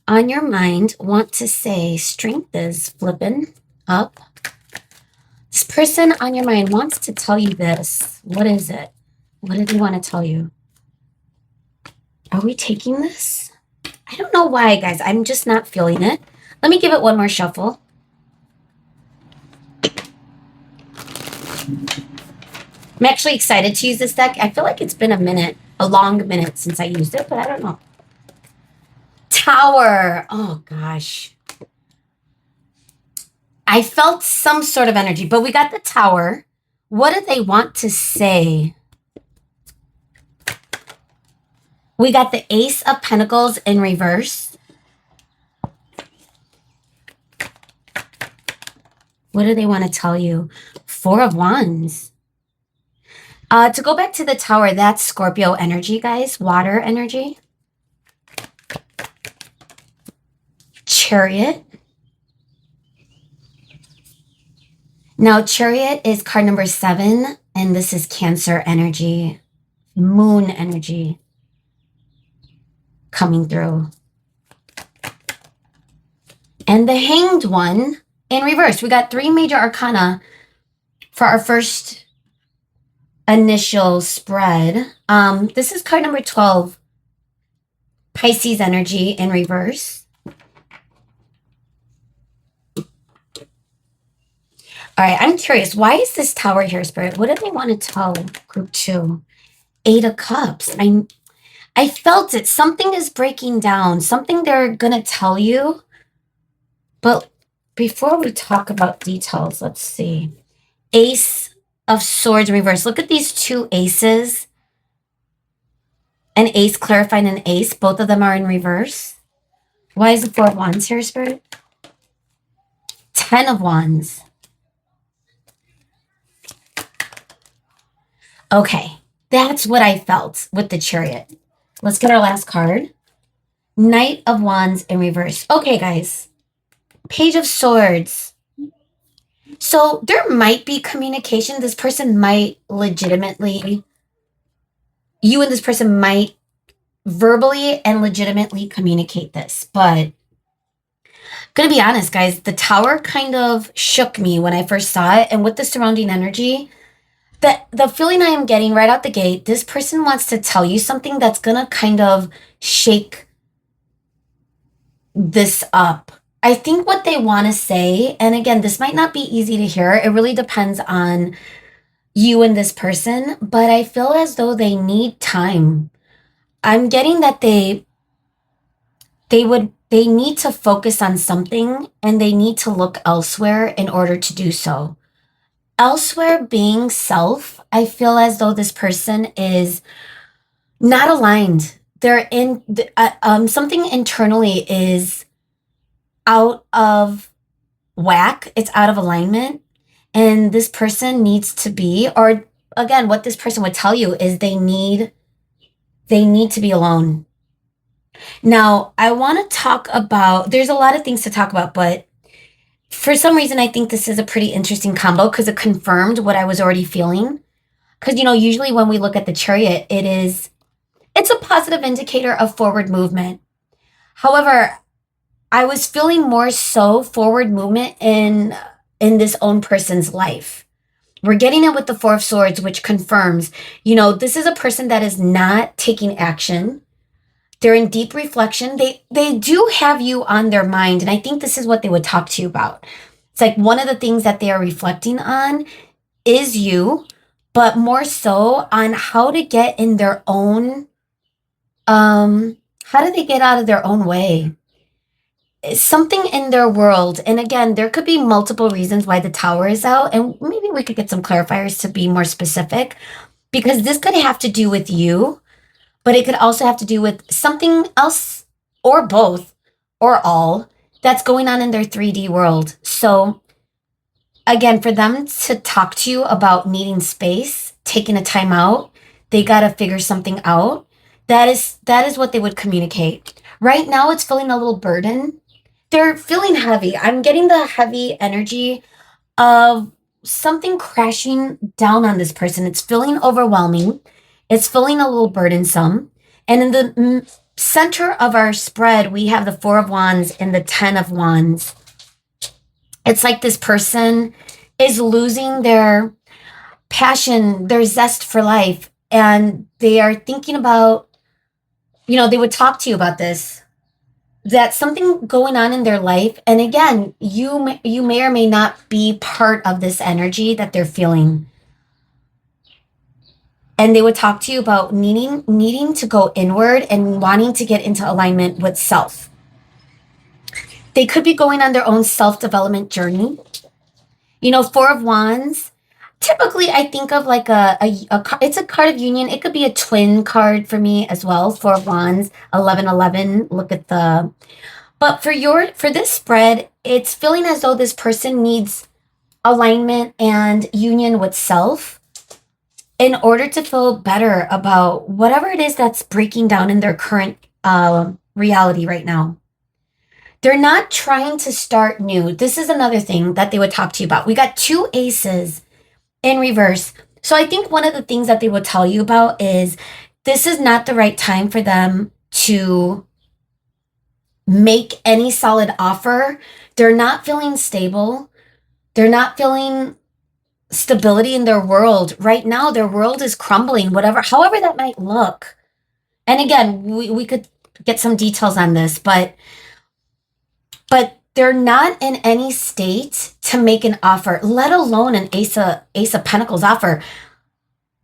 on your mind want to say? Strength is flipping up. This person on your mind wants to tell you this. What is it? What do they want to tell you? Are we taking this? I don't know why, guys. I'm just not feeling it. Let me give it one more shuffle. I'm actually excited to use this deck. I feel like it's been a long minute since I used it, but I don't know. Tower. Oh, gosh. I felt some sort of energy, but we got the Tower, What do they want to say? We got the Ace of Pentacles in reverse. What do they want to tell you? Four of Wands. To go back to the Tower, that's Scorpio energy, guys. Water energy. Chariot. Now, Chariot is card number 7, and this is Cancer energy. Moon energy coming through. And the Hanged One in reverse. We got 3 major arcana for our first initial spread. This is card number 12. Pisces energy in reverse. All right, I'm curious. Why is this Tower here, Spirit? What do they want to tell group 2? 8 of Cups. I felt it. Something is breaking down. Something they're going to tell you. But before we talk about details, let's see. Ace of Swords in reverse. Look at these 2 aces. An ace clarifying an ace. Both of them are in reverse. Why is the 4 of Wands here, Spirit? 10 of Wands. Okay, that's what I felt with the Chariot. Let's get our last card. Knight of Wands in reverse. Okay, guys. Page of Swords. So there might be communication. This person might legitimately, you and this person might verbally and legitimately communicate this. But I'm going to be honest, guys, the Tower kind of shook me when I first saw it. And with the surrounding energy, the feeling I am getting right out the gate, this person wants to tell you something that's going to kind of shake this up. I think what they want to say, and again, this might not be easy to hear. It really depends on you and this person, but I feel as though they need time. I'm getting that they need to focus on something and they need to look elsewhere in order to do so. Elsewhere being self, I feel as though this person is not aligned. They're in something internally is out of whack. It's out of alignment. And this person needs to be, or again, what this person would tell you is they need to be alone. Now, I want to talk about, there's a lot of things to talk about, but for some reason, I think this is a pretty interesting combo because it confirmed what I was already feeling. Because, usually when we look at the Chariot, it's a positive indicator of forward movement. However, I was feeling more so forward movement in this own person's life. We're getting it with the 4 of Swords, which confirms, this is a person that is not taking action. They're in deep reflection. They do have you on their mind. And I think this is what they would talk to you about. It's like one of the things that they are reflecting on is you, but more so on how to get in their own, how do they get out of their own way? Something in their world. And again, there could be multiple reasons why the Tower is out. And maybe we could get some clarifiers to be more specific, because this could have to do with you. But it could also have to do with something else or both or all that's going on in their 3D world. So again, for them to talk to you about needing space, taking a time out, they got to figure something out. That is what they would communicate. Right now, it's feeling a little burden. They're feeling heavy. I'm getting the heavy energy of something crashing down on this person. It's feeling overwhelming. It's feeling a little burdensome. And in the center of our spread, we have the 4 of Wands and the 10 of Wands. It's like this person is losing their passion, their zest for life. And they are thinking about, they would talk to you about this. That's something going on in their life. And again, you may or may not be part of this energy that they're feeling. And they would talk to you about needing to go inward and wanting to get into alignment with self. They could be going on their own self-development journey. 4 of Wands, typically I think of like it's a card of union. It could be a twin card for me as well. Four of Wands, 1111. Look at the, but for this spread, it's feeling as though this person needs alignment and union with self in order to feel better about whatever it is that's breaking down in their current reality right now. They're not trying to start new. This is another thing that they would talk to you about. We got two aces in reverse. So I think one of the things that they will tell you about is this is not the right time for them to make any solid offer. They're not feeling stable. They're not feeling stability in their world. Right now, their world is crumbling, whatever, however that might look. And again, we could get some details on this, but they're not in any state to make an offer, let alone an Ace of Pentacles offer.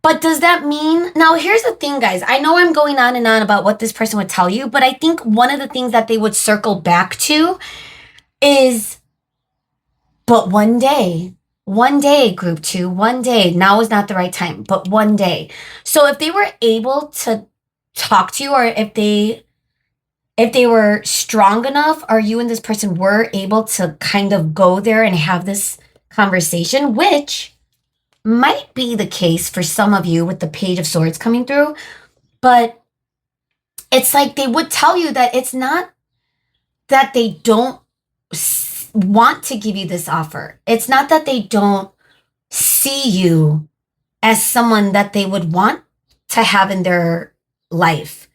But does that mean, now here's the thing, guys. I know I'm going on and on about what this person would tell you, but I think one of the things that they would circle back to is, but one day, group two, one day, now is not the right time, but one day. So if they were able to talk to you, or if they were strong enough, or you and this person were able to kind of go there and have this conversation, which might be the case for some of you with the Page of Swords coming through, but it's like they would tell you that it's not that they don't want to give you this offer. It's not that they don't see you as someone that they would want to have in their life.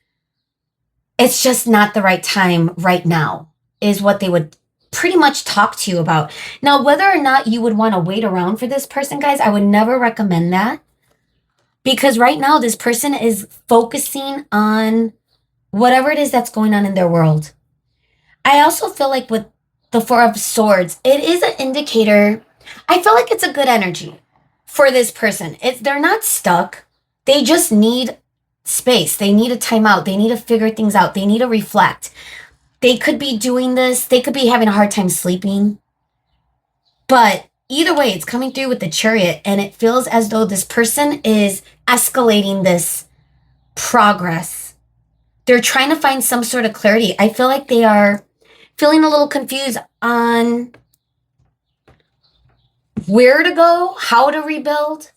It's just not the right time right now, is what they would pretty much talk to you about. Now, whether or not you would want to wait around for this person, guys, I would never recommend that. Because right now, this person is focusing on whatever it is that's going on in their world. I also feel like with the Four of Swords, it is an indicator. I feel like it's a good energy for this person. They're not stuck. They just need space. They need a timeout. They need to figure things out. They need to reflect. They could be doing this. They could be having a hard time sleeping. But either way, it's coming through with the Chariot, and it feels as though this person is escalating this progress. They're trying to find some sort of clarity. I feel like they are feeling a little confused on where to go, how to rebuild.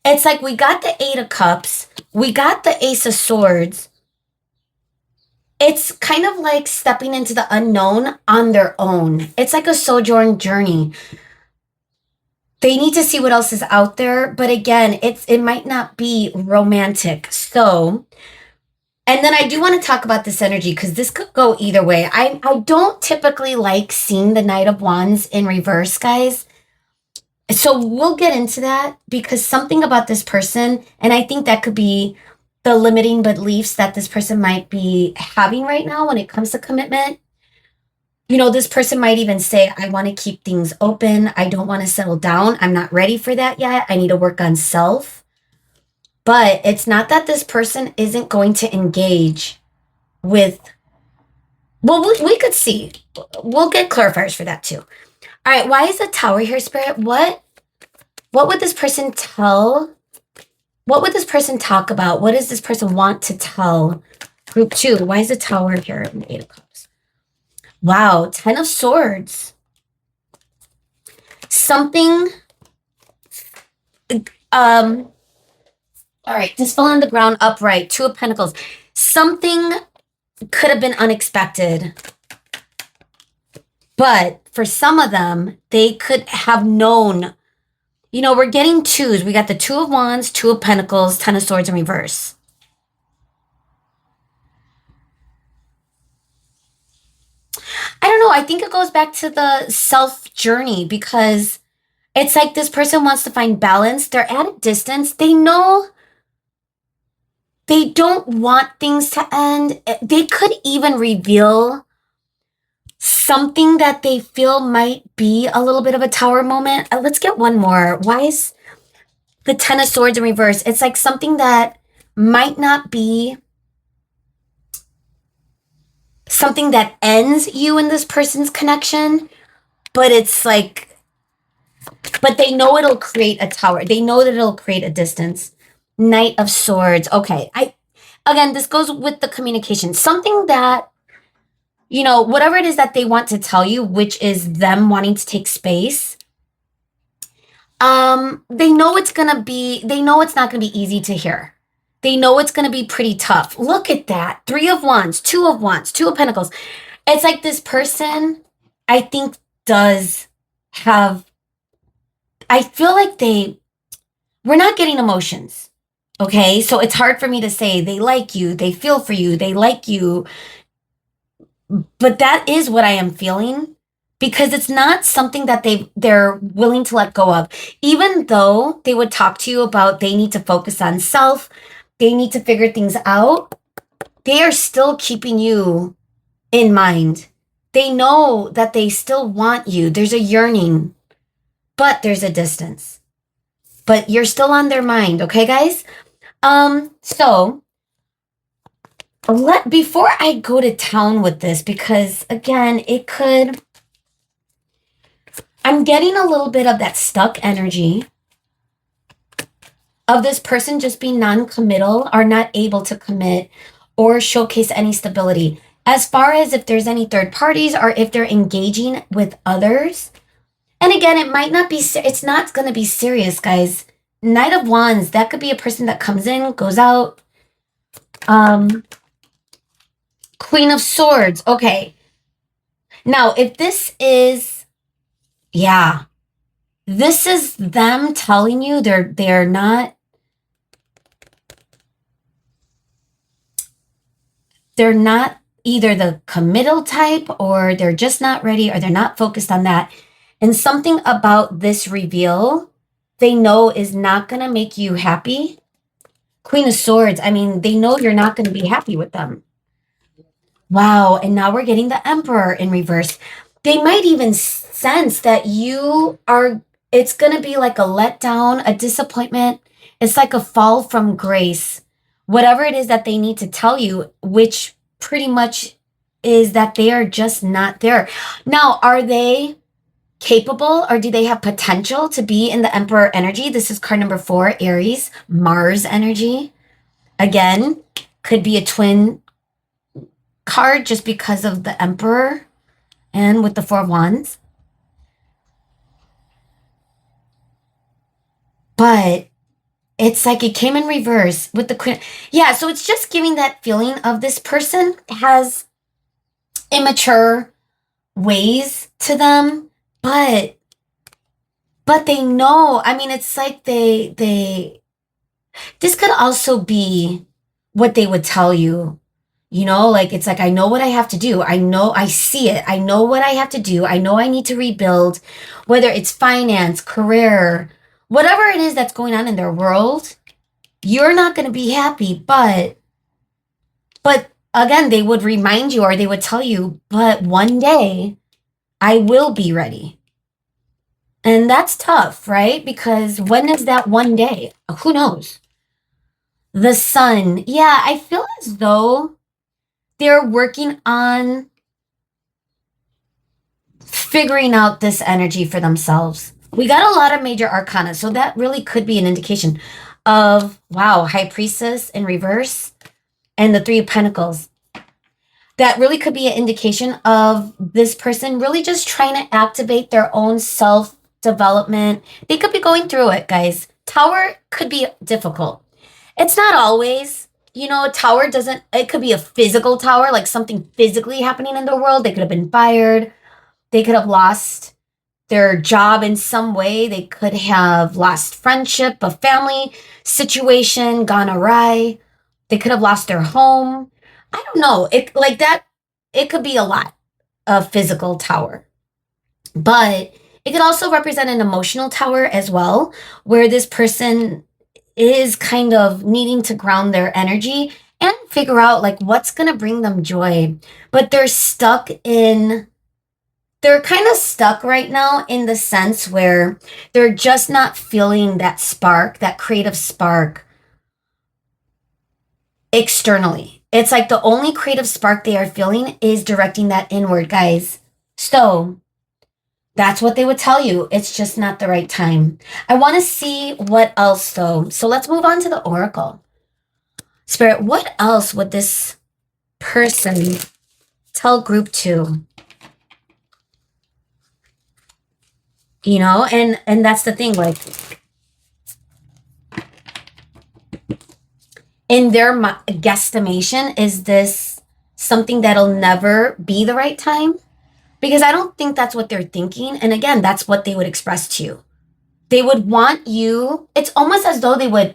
It's like we got the Eight of Cups. We got the Ace of Swords. It's kind of like stepping into the unknown on their own. It's like a sojourn journey. They need to see what else is out there. But again, it might not be romantic. So, and then I do want to talk about this energy because this could go either way. I don't typically like seeing the Knight of Wands in reverse, guys. So we'll get into that because something about this person, and I think that could be the limiting beliefs that this person might be having right now when it comes to commitment. You know, this person might even say, I want to keep things open. I don't want to settle down. I'm not ready for that yet. I need to work on self. But it's not that this person isn't going to engage with, well, we could see. We'll get clarifiers for that too. All right, why is the Tower here, Spirit? What would this person tell? What would this person talk about? What does this person want to tell group two? Why is the Tower here in the Eight of Cups? Wow, Ten of Swords. Something, all right, just fell on the ground upright. Two of Pentacles. Something could have been unexpected. But for some of them, they could have known, you know, we're getting twos. We got the Two of Wands, Two of Pentacles, Ten of Swords in reverse. I don't know. I think it goes back to the self journey because it's like this person wants to find balance. They're at a distance. They know they don't want things to end. They could even reveal something that they feel might be a little bit of a Tower moment. Let's get one more. Why is the Ten of Swords in reverse? It's like something that might not be something that ends you and this person's connection, but it's like But they know it'll create a tower. They know that it'll create a distance. Knight of Swords. Okay. Again, this goes with the communication. Something that, whatever it is that they want to tell you, which is them wanting to take space. They know they know it's not gonna be easy to hear. They know it's gonna be pretty tough. Look at that. 3 of Wands, 2 of Wands, 2 of Pentacles. It's like this person, I think, does have, I feel like we're not getting emotions. Okay. So it's hard for me to say they like you, they feel for you, they like you. But that is what I am feeling because it's not something that they're willing to let go of. Even though they would talk to you about they need to focus on self, they need to figure things out, they are still keeping you in mind. They know that they still want you. There's a yearning, but there's a distance. But you're still on their mind, okay, guys? So before I go to town with this, because again, I'm getting a little bit of that stuck energy of this person just being non-committal or not able to commit or showcase any stability. As far as if there's any third parties or if they're engaging with others. And again, it's not going to be serious, guys. Knight of Wands, that could be a person that comes in, goes out. Queen of Swords. Okay. Now, if this is, this is them telling you they're not either the committal type or they're just not ready or they're not focused on that. And something about this reveal they know is not going to make you happy. Queen of Swords, I mean, they know you're not going to be happy with them. Wow, and now we're getting the Emperor in reverse. They might even sense that it's going to be like a letdown, a disappointment. It's like a fall from grace. Whatever it is that they need to tell you, which pretty much is that they are just not there. Now, are they capable or do they have potential to be in the Emperor energy? This is card number 4, Aries, Mars energy. Again, could be a twin card just because of the Emperor and with the 4 of Wands. But it's like it came in reverse with the Queen. Yeah, so it's just giving that feeling of this person has immature ways to them, but they know. I mean, it's like this could also be what they would tell you. Like it's like, I know what I have to do. I know, I see it. I know what I have to do. I know I need to rebuild, whether it's finance, career, whatever it is that's going on in their world. You're not going to be happy, but again, they would remind you or they would tell you, but one day I will be ready. And that's tough, right? Because when is that one day? Who knows? The Sun. Yeah, I feel as though they're working on figuring out this energy for themselves. We got a lot of major arcana, so that really could be an indication of, wow, High Priestess in reverse and the 3 of Pentacles. That really could be an indication of this person really just trying to activate their own self-development. They could be going through it, guys. Tower could be difficult. It's not always. A tower it could be a physical tower, like something physically happening in the world. They could have been fired. They could have lost their job in some way. They could have lost friendship, a family situation gone awry. They could have lost their home. I don't know. It could be a lot of physical tower. But it could also represent an emotional tower as well, where this person is kind of needing to ground their energy and figure out like what's going to bring them joy. But they're kind of stuck right now in the sense where they're just not feeling that spark, that creative spark externally. It's like the only creative spark they are feeling is directing that inward, guys. So That's what they would tell you. It's just not the right time. I want to see what else, though. So let's move on to the oracle. Spirit, what else would this person tell group two? You know, and that's the thing, like, in their guesstimation, is this something that'll never be the right time? Because I don't think that's what they're thinking. And again, that's what they would express to you. They would want you, it's almost as though they would,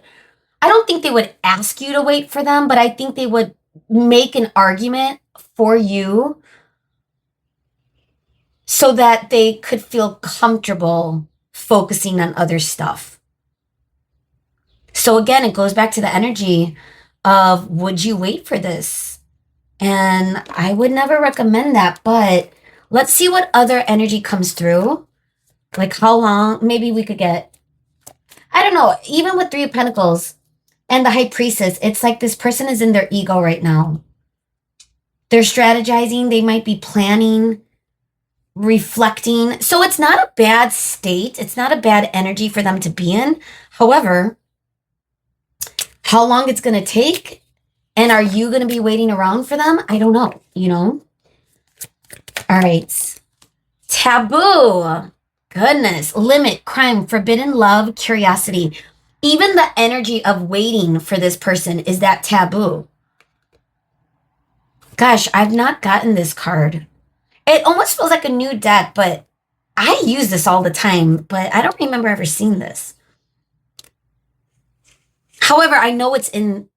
I don't think they would ask you to wait for them, but I think they would make an argument for you so that they could feel comfortable focusing on other stuff. So again, it goes back to the energy of, would you wait for this? And I would never recommend that, but let's see what other energy comes through. Like how long, maybe we could get, I don't know, even with Three of Pentacles and the High Priestess, it's like this person is in their ego right now. They're strategizing, they might be planning, reflecting. So it's not a bad state. It's not a bad energy for them to be in. However, how long it's going to take, and are you going to be waiting around for them? I don't know, you know? All right. Taboo. Goodness. Limit, crime, forbidden love, curiosity. Even the energy of waiting for this person is that taboo. Gosh, I've not gotten this card. It almost feels like a new deck, but I use this all the time, but I don't remember ever seeing this. However, I know it's in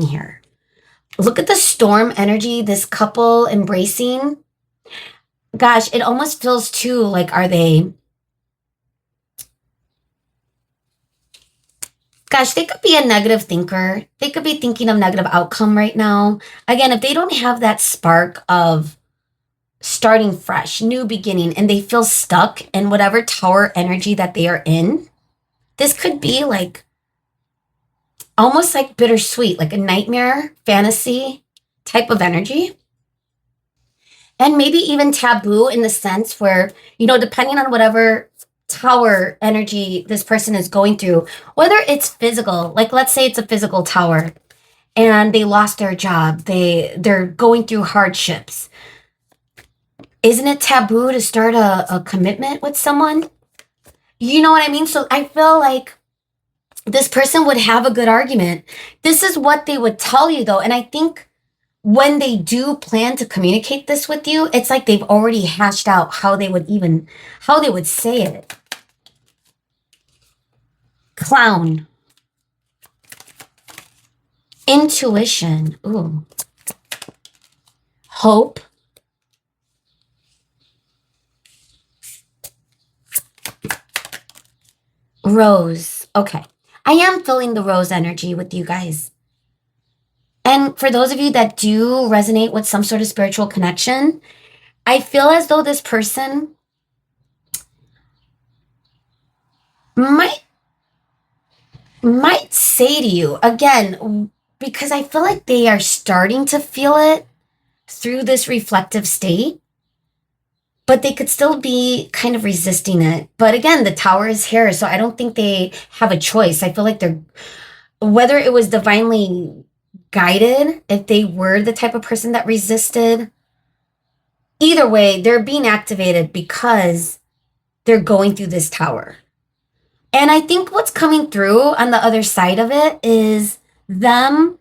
here. Look at the storm energy, this couple embracing. Gosh, it almost feels too like, are they? Gosh, they could be a negative thinker. They could be thinking of negative outcome right now. Again, if they don't have that spark of starting fresh, new beginning, and they feel stuck in whatever tower energy that they are in, this could be like almost like bittersweet, like a nightmare fantasy type of energy. And maybe even taboo in the sense where, you know, depending on whatever tower energy this person is going through, whether it's physical, like let's say it's a physical tower and they lost their job, they're going through hardships. Isn't it taboo to start a commitment with someone? You know what I mean? So I feel like this person would have a good argument. This is what they would tell you, though. And I think when they do plan to communicate this with you, it's like they've already hashed out how they would say it. Clown. Intuition. Ooh. Hope. Rose. Okay. I am feeling the rose energy with you guys. And for those of you that do resonate with some sort of spiritual connection, I feel as though this person might say to you, again, because I feel like they are starting to feel it through this reflective state, but they could still be kind of resisting it. But again, the tower is here, so I don't think they have a choice. I feel like whether it was divinely guided, if they were the type of person that resisted, either way, they're being activated because they're going through this tower. And I think what's coming through on the other side of it is them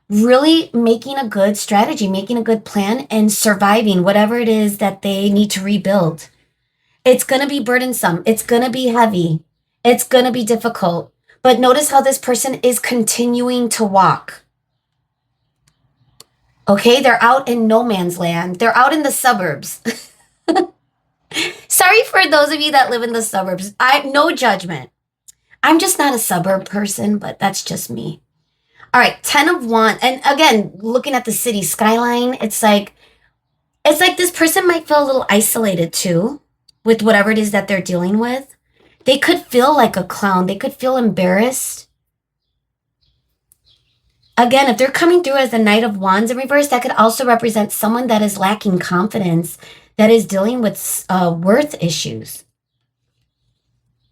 really making a good strategy, making a good plan, and surviving whatever it is that they need to rebuild. It's going to be burdensome. It's going to be heavy. It's going to be difficult. But notice how this person is continuing to walk. Okay, they're out in no man's land. They're out in the suburbs. Sorry for those of you that live in the suburbs. No judgment. I'm just not a suburb person, but that's just me. All right, 10 of Wands. And again, looking at the city skyline, it's like this person might feel a little isolated too with whatever it is that they're dealing with. They could feel like a clown. They could feel embarrassed. Again, if they're coming through as the Knight of Wands in reverse, that could also represent someone that is lacking confidence. that is dealing with worth issues.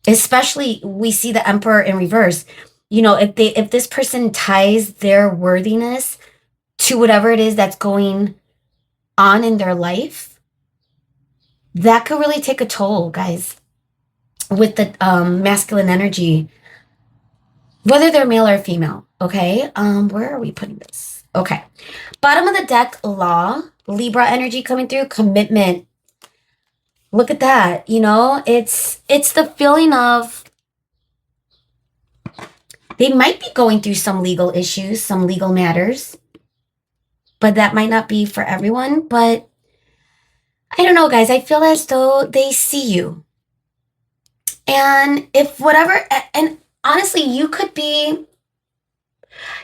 Especially, we see the Emperor in reverse. You know, if this person ties their worthiness to whatever it is that's going on in their life, that could really take a toll, guys, with the masculine energy, whether they're male or female. Okay. Where are we putting this? Okay. Bottom of the deck, Law, Libra energy coming through, commitment. Look at that. You know, it's the feeling of they might be going through some legal issues, some legal matters, but that might not be for everyone. But I don't know, guys. I feel as though they see you. And if whatever, and honestly, you could be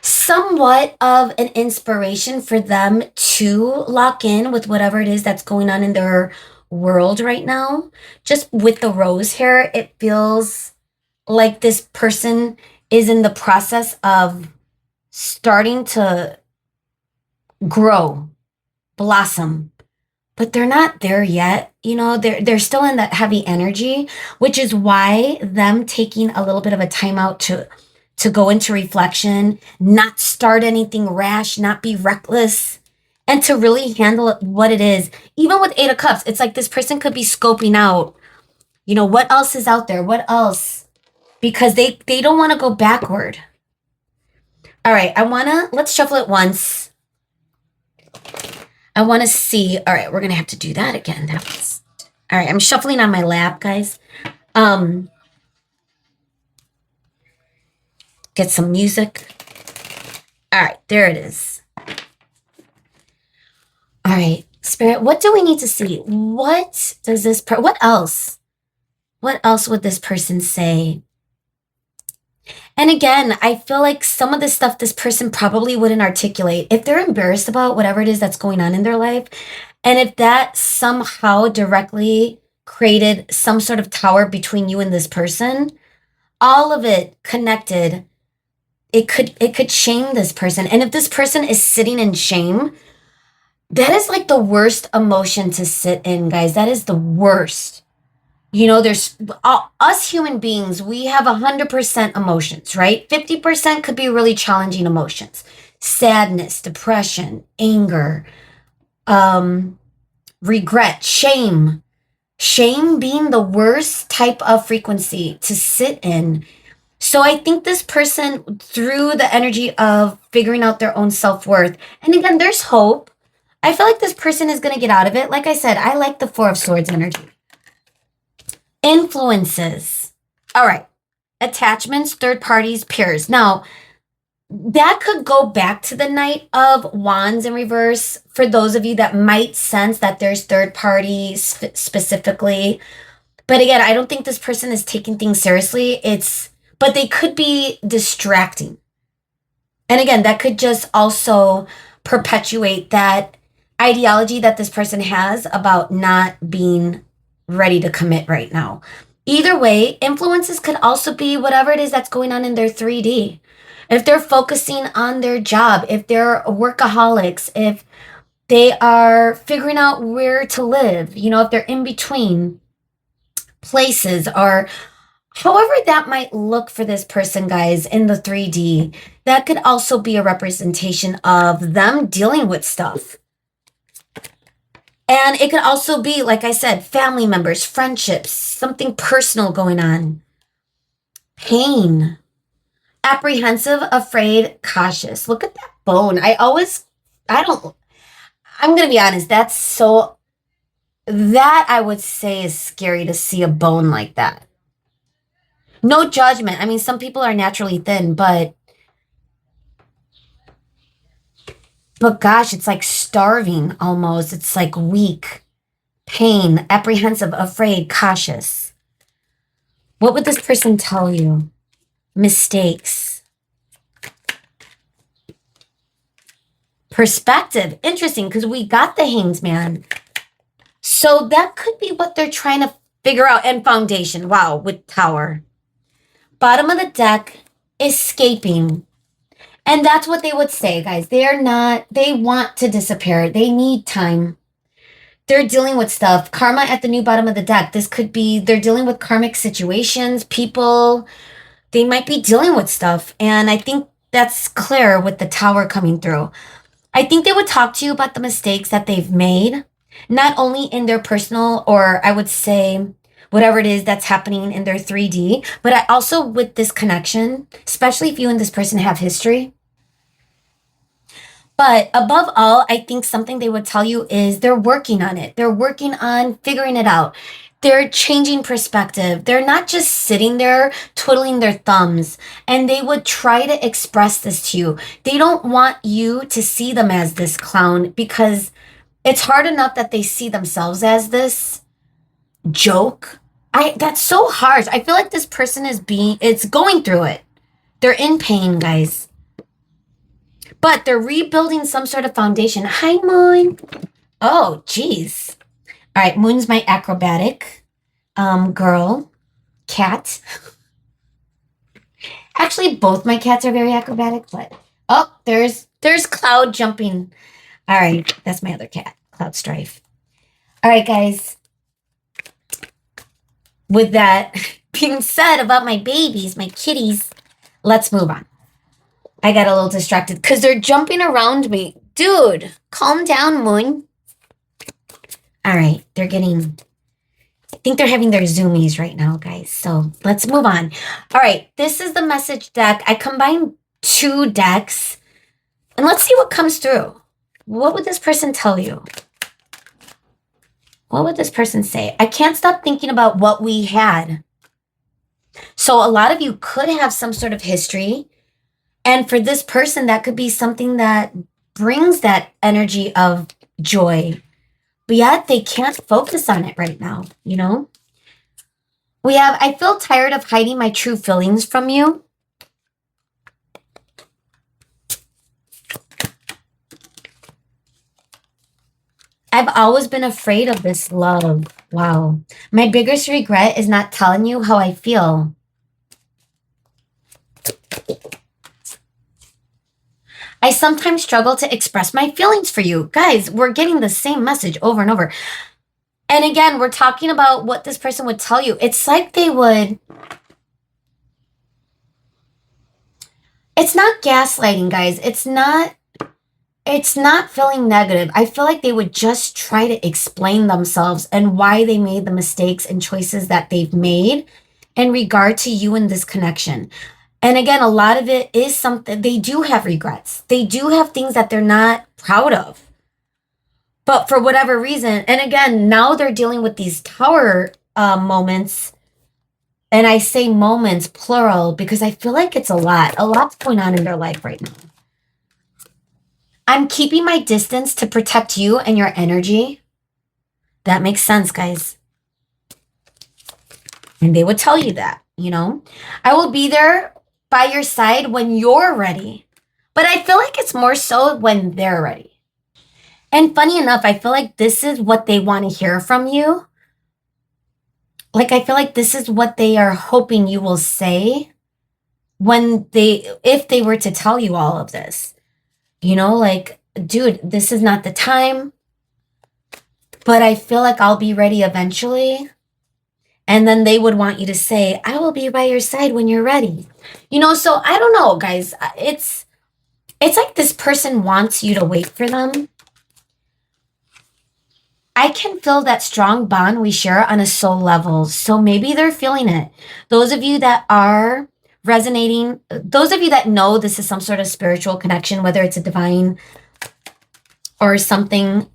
somewhat of an inspiration for them to lock in with whatever it is that's going on in their world right now. Just with the rose here, it feels like this person is in the process of starting to grow, blossom, but they're not there yet. You know, they're still in that heavy energy, which is why them taking a little bit of a time out to go into reflection, not start anything rash, not be reckless, and to really handle what it is. Even with Eight of Cups, it's like this person could be scoping out, you know, what else is out there? What else? Because they don't want to go backward. All right, let's shuffle it once. I want to see. All right, we're going to have to do that again. All right, I'm shuffling on my lap, guys. Get some music. All right, there it is. All right, Spirit, what do we need to see? What does what else? What else would this person say? And again, I feel like some of the stuff this person probably wouldn't articulate. If they're embarrassed about whatever it is that's going on in their life, and if that somehow directly created some sort of tower between you and this person, all of it connected, it could shame this person. And if this person is sitting in shame, that is like the worst emotion to sit in, guys. That is the worst. You know, there's us human beings, we have 100% emotions, right? 50% could be really challenging emotions. Sadness, depression, anger, regret, shame. Shame being the worst type of frequency to sit in. So I think this person, through the energy of figuring out their own self-worth, and again, there's hope. I feel like this person is going to get out of it. Like I said, I like the Four of Swords energy. Influences. All right. Attachments, third parties, peers. Now, that could go back to the Knight of Wands in reverse for those of you that might sense that there's third parties specifically. But again, I don't think this person is taking things seriously. But they could be distracting. And again, that could just also perpetuate that ideology that this person has about not being ready to commit right now. Either way, influences could also be whatever it is that's going on in their 3D. If they're focusing on their job, if they're workaholics, if they are figuring out where to live, you know, if they're in between places, or however that might look for this person, guys, in the 3D, that could also be a representation of them dealing with stuff. And it could also be, like I said, family members, friendships, something personal going on. Pain. Apprehensive, afraid, cautious. Look at that bone. I'm going to be honest, that I would say is scary to see a bone like that. No judgment. I mean, some people are naturally thin, but gosh, it's like starving almost. It's like weak, pain, apprehensive, afraid, cautious. What would this person tell you? Mistakes. Perspective. Interesting, because we got the Hanged Man. So that could be what they're trying to figure out. And foundation. Wow, with Tower. Bottom of the deck, escaping. And that's what they would say, guys. They want to disappear. They need time. They're dealing with stuff. Karma at the new bottom of the deck. This could be they're dealing with karmic situations, people. They might be dealing with stuff. And I think that's clear with the tower coming through. I think they would talk to you about the mistakes that they've made, not only in their personal, or I would say whatever it is that's happening in their 3D, but I also with this connection, especially if you and this person have history. But above all, I think something they would tell you is they're working on it. They're working on figuring it out. They're changing perspective. They're not just sitting there twiddling their thumbs, and they would try to express this to you. They don't want you to see them as this clown because it's hard enough that they see themselves as this joke. That's so harsh. I feel like this person it's going through it. They're in pain, guys. But they're rebuilding some sort of foundation. Hi, Moon. Oh, geez. All right, Moon's my acrobatic girl, cat. Actually, both my cats are very acrobatic, but oh, there's Cloud jumping. All right, that's my other cat, Cloud Strife. All right, guys. With that being said about my babies, my kitties, let's move on. I got a little distracted because they're jumping around me. Dude, calm down, Moon. All right, I think they're having their zoomies right now, guys. So let's move on. All right, this is the message deck. I combined 2 decks, and let's see what comes through. What would this person tell you? What would this person say? I can't stop thinking about what we had. So a lot of you could have some sort of history. And for this person, that could be something that brings that energy of joy. But yet they can't focus on it right now, you know? I feel tired of hiding my true feelings from you. I've always been afraid of this love. Wow. My biggest regret is not telling you how I feel. I sometimes struggle to express my feelings for you. Guys, we're getting the same message over and over. And again, we're talking about what this person would tell you. It's like they would... It's not gaslighting, guys. It's not feeling negative. I feel like they would just try to explain themselves and why they made the mistakes and choices that they've made in regard to you and this connection. And again, a lot of it is something, they do have regrets. They do have things that they're not proud of. But for whatever reason, and again, now they're dealing with these tower moments. And I say moments, plural, because I feel like it's a lot. A lot's going on in their life right now. I'm keeping my distance to protect you and your energy. That makes sense, guys. And they would tell you that, you know. I will be there by your side when you're ready. But I feel like it's more so when they're ready. And funny enough, I feel like this is what they want to hear from you. Like, I feel like this is what they are hoping you will say if they were to tell you all of this. You know, like, dude, this is not the time, but I feel like I'll be ready eventually. And then they would want you to say, I will be by your side when you're ready. You know, so I don't know, guys. It's like this person wants you to wait for them. I can feel that strong bond we share on a soul level. So maybe they're feeling it. Those of you that are resonating, those of you that know this is some sort of spiritual connection, whether it's a divine or something,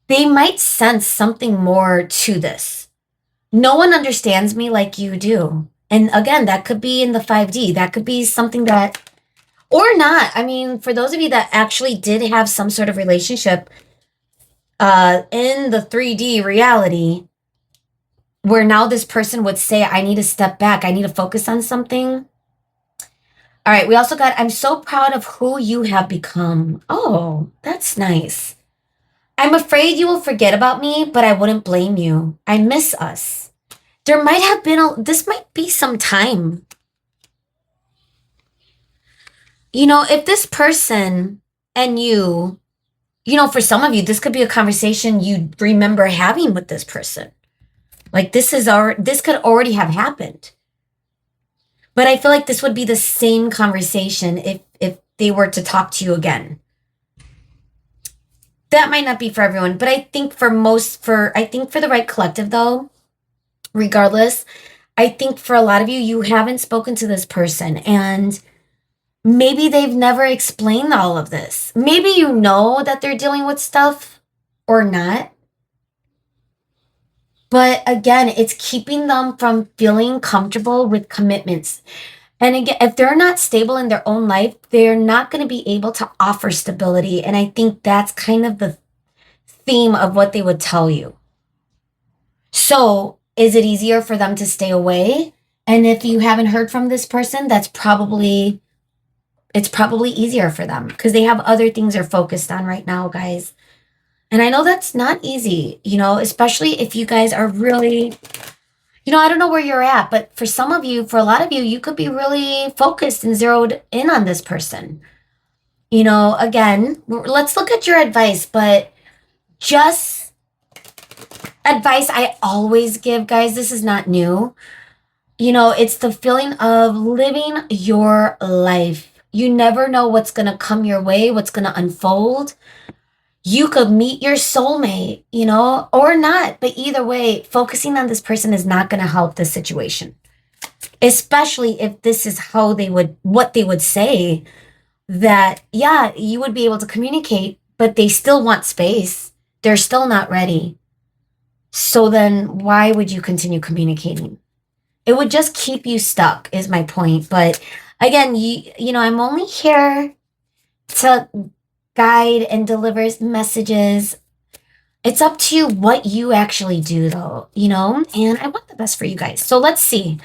they might sense something more to this. No one understands me like you do. And again, that could be in the 5D. That could be something that, or not. I mean, for those of you that actually did have some sort of relationship in the 3D reality, where now this person would say, I need to step back. I need to focus on something. All right, we also got, I'm so proud of who you have become. Oh, that's nice. I'm afraid you will forget about me, but I wouldn't blame you. I miss us. There might have been this might be some time. You know, if this person and you For some of you, this could be a conversation you remember having with this person. Like this could already have happened. But I feel like this would be the same conversation if they were to talk to you again. That might not be for everyone, but I think for the right collective though, regardless, I think for a lot of you, you haven't spoken to this person and maybe they've never explained all of this. Maybe you know that they're dealing with stuff or not. But again, it's keeping them from feeling comfortable with commitments. And again, if they're not stable in their own life, they're not going to be able to offer stability. And I think that's kind of the theme of what they would tell you. So, is it easier for them to stay away? And if you haven't heard from this person, it's probably easier for them because they have other things they're focused on right now, guys. And I know that's not easy, especially if you guys are really, I don't know where you're at, but for a lot of you, you could be really focused and zeroed in on this person. Again, let's look at your advice, but just advice I always give, guys. This is not new. It's the feeling of living your life. You never know what's going to come your way, what's going to unfold. You could meet your soulmate, or not. But either way, focusing on this person is not going to help the situation. Especially if this is what they would say, that, yeah, you would be able to communicate, but they still want space. They're still not ready. So then why would you continue communicating? It would just keep you stuck, is my point. But again, I'm only here to guide and deliver messages. It's up to you what you actually do, though, and I want the best for you guys. So let's see.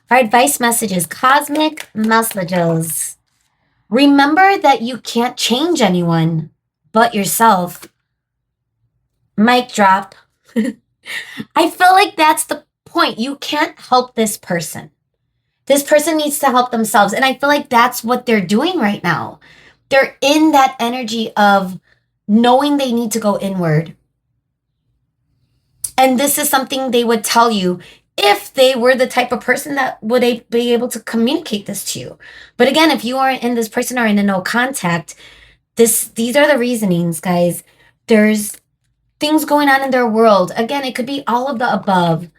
Our advice messages, cosmic messages. Remember that you can't change anyone but yourself. Mic drop. I feel like that's the point. You can't help this person. This person needs to help themselves. And I feel like that's what they're doing right now. They're in that energy of knowing they need to go inward. And this is something they would tell you if they were the type of person that would be able to communicate this to you. But again, if you aren't in this person or in a no contact, these are the reasonings, guys. There's things going on in their world. Again, it could be all of the above.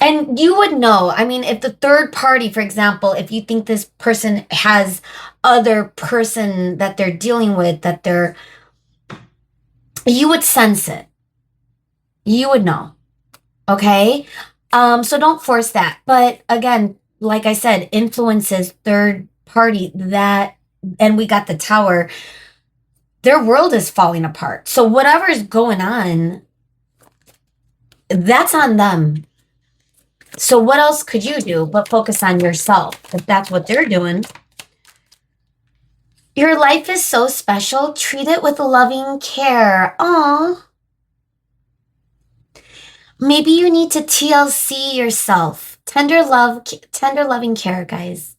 And you would know, if the third party, for example, if you think this person has other person that they're dealing with, you would sense it. You would know. Okay? So don't force that. But again, like I said, influences third party and we got the Tower. Their world is falling apart. So whatever is going on, that's on them. So what else could you do but focus on yourself if that's what they're doing? Your life is so special. Treat it with loving care. Aww. Maybe you need to TLC yourself. Tender loving care, guys.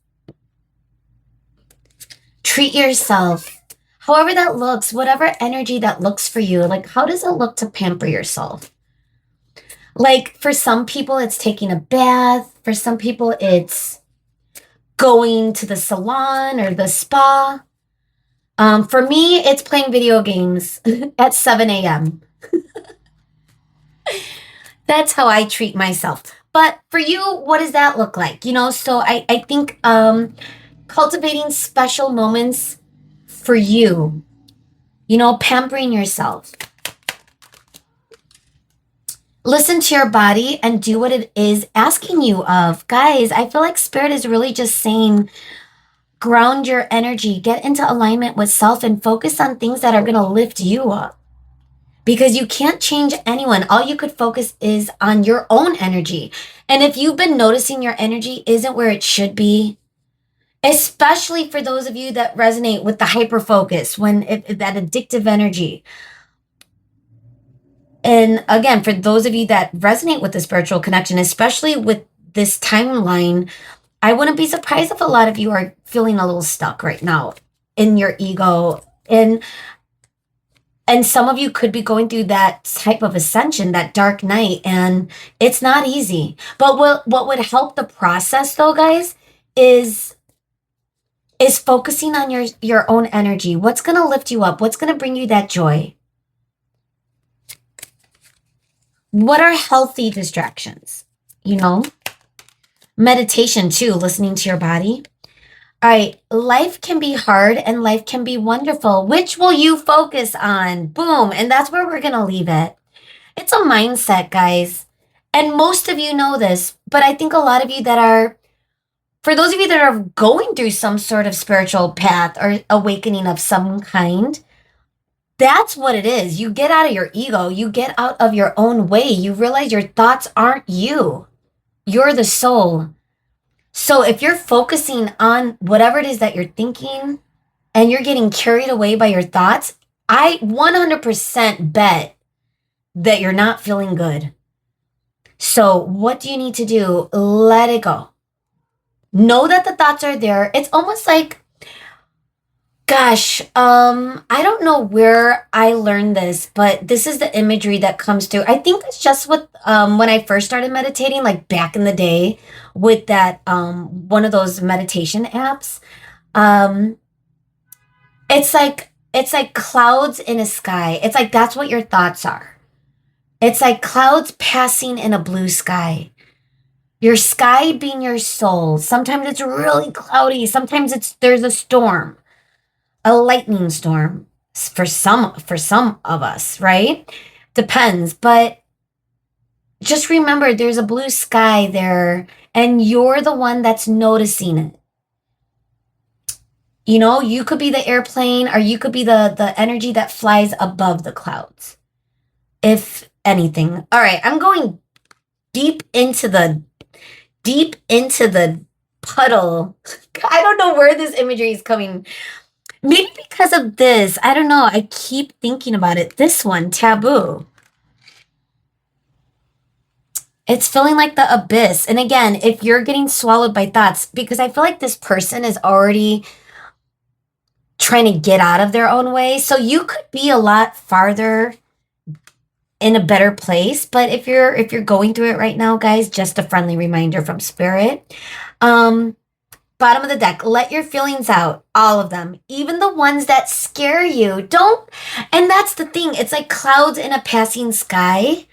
Treat yourself. However that looks, whatever energy that looks for you, like how does it look to pamper yourself? Like for some people, it's taking a bath. For some people, it's going to the salon or the spa. For me, it's playing video games at 7 a.m. That's how I treat myself. But for you, what does that look like? So I think cultivating special moments for you, pampering yourself. Listen to your body and do what it is asking you of. Guys, I feel like Spirit is really just saying, ground your energy, get into alignment with self and focus on things that are going to lift you up. Because you can't change anyone. All you could focus is on your own energy. And if you've been noticing your energy isn't where it should be, especially for those of you that resonate with the hyper focus, that addictive energy. And again, for those of you that resonate with the spiritual connection, especially with this timeline, I wouldn't be surprised if a lot of you are feeling a little stuck right now in your ego. And And some of you could be going through that type of ascension, that dark night, and it's not easy. But what would help the process though, guys, is focusing on your own energy. What's going to lift you up? What's going to bring you that joy? What are healthy distractions? You know, meditation too, listening to your body. All right, life can be hard and life can be wonderful. Which will you focus on? Boom. And that's where we're going to leave it. It's a mindset, guys. And most of you know this, but I think a lot of you that are, for those of you that are going through some sort of spiritual path or awakening of some kind, that's what it is. You get out of your ego, you get out of your own way. You realize your thoughts aren't you, you're the soul. So if you're focusing on whatever it is that you're thinking and you're getting carried away by your thoughts, I 100% bet that you're not feeling good. So what do you need to do? Let it go. Know that the thoughts are there. It's almost like, gosh, I don't know where I learned this, but this is the imagery that comes through. I think it's just with when I first started meditating, like back in the day, with that one of those meditation apps. It's like clouds in a sky. It's like that's what your thoughts are. It's like clouds passing in a blue sky. Your sky being your soul. Sometimes it's really cloudy. Sometimes there's a storm. A lightning storm for some of us, right? Depends, but just remember there's a blue sky there and you're the one that's noticing it. You know, you could be the airplane or you could be the energy that flies above the clouds. If anything. All right, I'm going deep into the puddle. I don't know where this imagery is coming. Maybe because of this. I don't know. I keep thinking about it. This one, taboo. It's feeling like the abyss. And again, if you're getting swallowed by thoughts, because I feel like this person is already trying to get out of their own way. So you could be a lot farther in a better place. But if you're going through it right now, guys, just a friendly reminder from spirit. Bottom of the deck, let your feelings out, all of them, even the ones that scare you. Don't, and that's the thing. It's like clouds in a passing sky,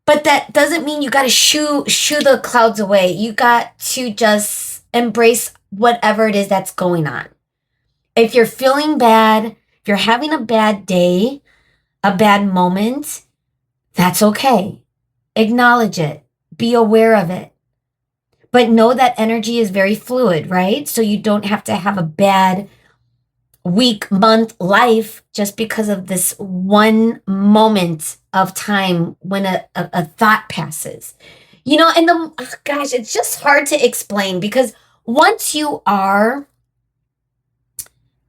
but that doesn't mean you got to shoo the clouds away. You got to just embrace whatever it is that's going on. If you're feeling bad, if you're having a bad day, a bad moment, that's okay. Acknowledge it. Be aware of it. But know that energy is very fluid, right? So you don't have to have a bad week, month, life just because of this one moment of time when a thought passes. You know, and gosh, it's just hard to explain because once you are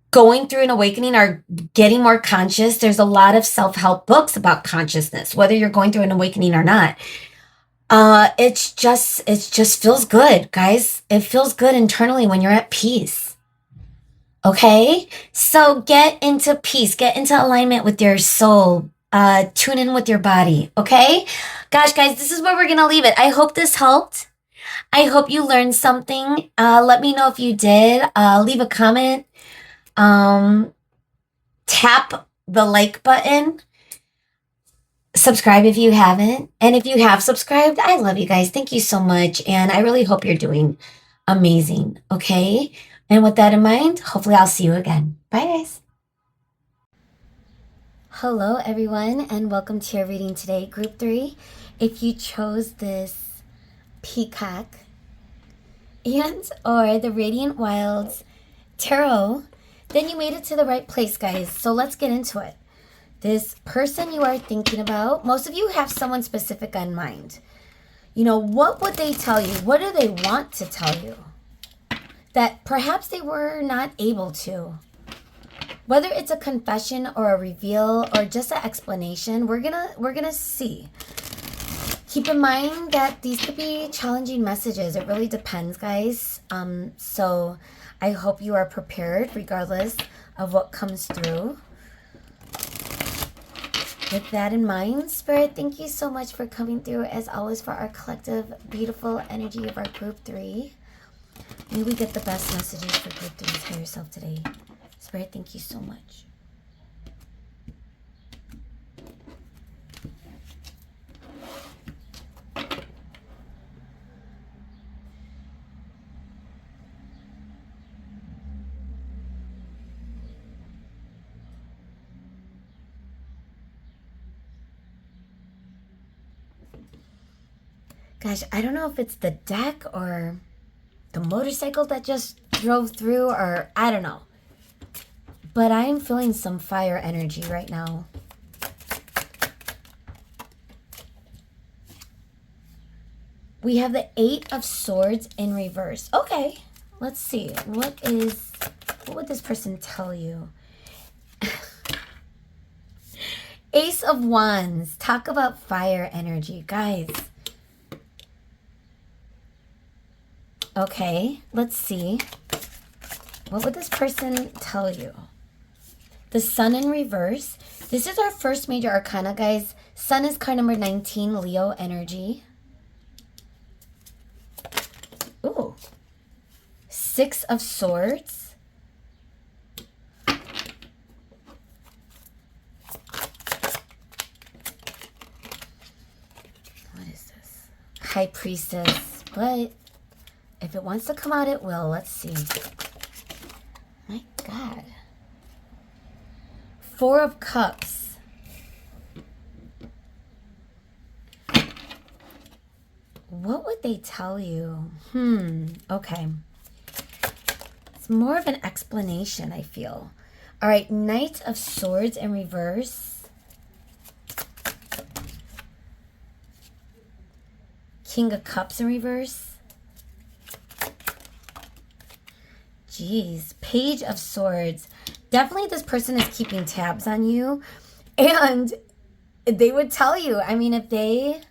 going through an awakening or getting more conscious, there's a lot of self-help books about consciousness, whether you're going through an awakening or not. It just feels good, guys. It feels good internally when you're at peace. Okay? So get into peace, get into alignment with your soul, tune in with your body. Okay? Gosh, guys, this is where we're gonna leave it. I hope this helped. I hope you learned something. Let me know if you did. Leave a comment. Tap the like button. Subscribe if you haven't. And if you have subscribed, I love you guys. Thank you so much. And I really hope you're doing amazing. Okay? And with that in mind, hopefully I'll see you again. Bye, guys. Hello, everyone, and welcome to your reading today, Group 3. If you chose this peacock and or the Radiant Wilds Tarot, then you made it to the right place, guys. So let's get into it. This person you are thinking about, most of you have someone specific on mind. You know, what would they tell you? What do they want to tell you that perhaps they were not able to? Whether it's a confession or a reveal or just an explanation, we're gonna see. Keep in mind that these could be challenging messages. It really depends, guys. So I hope you are prepared regardless of what comes through. With that in mind, Spirit, thank you so much for coming through, as always, for our collective, beautiful energy of our group 3. May we get the best messages for group 3's higher self today. Spirit, thank you so much. Gosh, I don't know if it's the deck or the motorcycle that just drove through, or I don't know. But I am feeling some fire energy right now. We have the 8 of Swords in reverse. Okay, let's see. What would this person tell you? Ace of Wands. Talk about fire energy, guys. Okay, let's see. What would this person tell you? The Sun in reverse. This is our first major arcana, guys. Sun is card number 19, Leo energy. Ooh. 6 of Swords. What is this? High Priestess. But if it wants to come out, it will. Let's see. My God. 4 of Cups. What would they tell you? Okay. It's more of an explanation, I feel. All right, Knight of Swords in reverse. King of Cups in reverse. Jeez, Page of Swords. Definitely this person is keeping tabs on you. And they would tell you. I mean, if they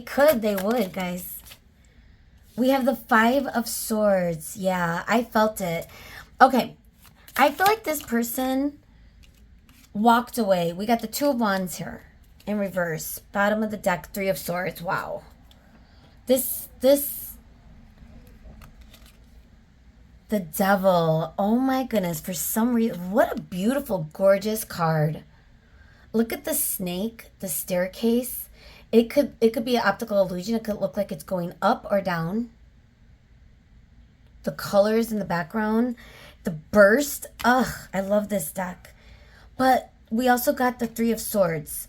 could, they would, guys. We have the 5 of Swords. Yeah, I felt it. Okay, I feel like this person walked away. We got the 2 of Wands here in reverse. Bottom of the deck, 3 of Swords. Wow. The Devil. Oh my goodness. For some reason, what a beautiful, gorgeous card. Look at the snake, the staircase. It could be an optical illusion. It could look like it's going up or down. The colors in the background. The burst. Ugh, I love this deck. But we also got the 3 of Swords.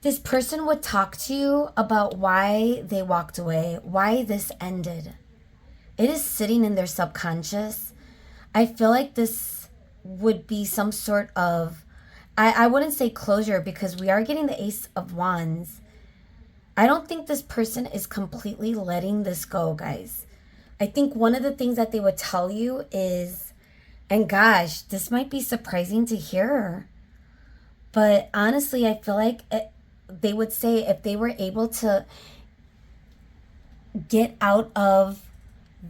This person would talk to you about why they walked away, why this ended. It is sitting in their subconscious. I feel like this would be some sort of, I wouldn't say closure, because we are getting the Ace of Wands. I don't think this person is completely letting this go, guys. I think one of the things that they would tell you is, and gosh, this might be surprising to hear, but honestly, I feel like they would say if they were able to get out of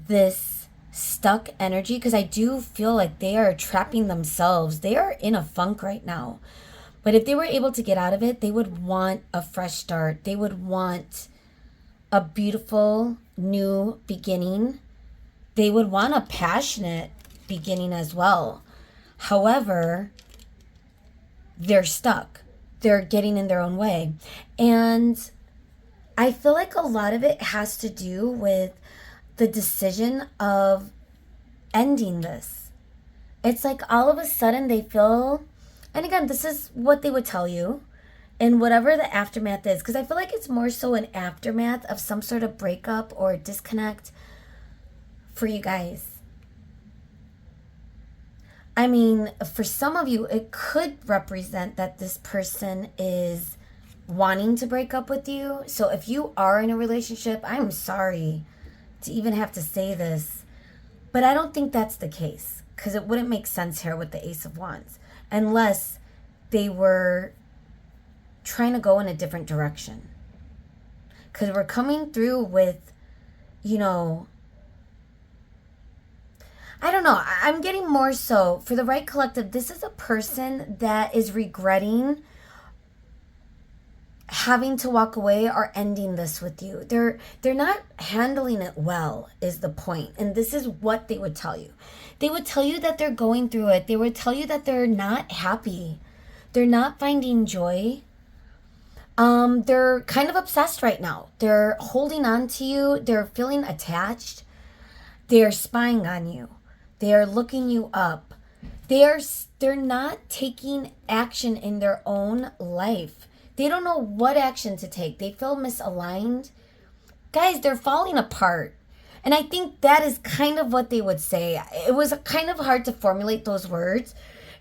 this stuck energy, because I do feel like they are trapping themselves. They are in a funk right now. But if they were able to get out of it, they would want a fresh start. They would want a beautiful new beginning. They would want a passionate beginning as well. However, they're stuck. They're getting in their own way. And I feel like a lot of it has to do with the decision of ending this. It's like all of a sudden they feel, and again, this is what they would tell you, and whatever the aftermath is, because I feel like it's more so an aftermath of some sort of breakup or disconnect for you guys. I mean, for some of you, it could represent that this person is wanting to break up with you. So if you are in a relationship, I'm sorry to even have to say this, but I don't think that's the case, because it wouldn't make sense here with the Ace of Wands, unless they were trying to go in a different direction. Because we're coming through with, I don't know. I'm getting more so for the right collective. This is a person that is regretting having to walk away or ending this with you. They're not handling it well is the point. And this is what they would tell you. They would tell you that they're going through it. They would tell you that they're not happy. They're not finding joy. They're kind of obsessed right now. They're holding on to you. They're feeling attached. They're spying on you. They're looking you up. They're not taking action in their own life. They don't know what action to take. They feel misaligned. Guys, they're falling apart. And I think that is kind of what they would say. It was kind of hard to formulate those words,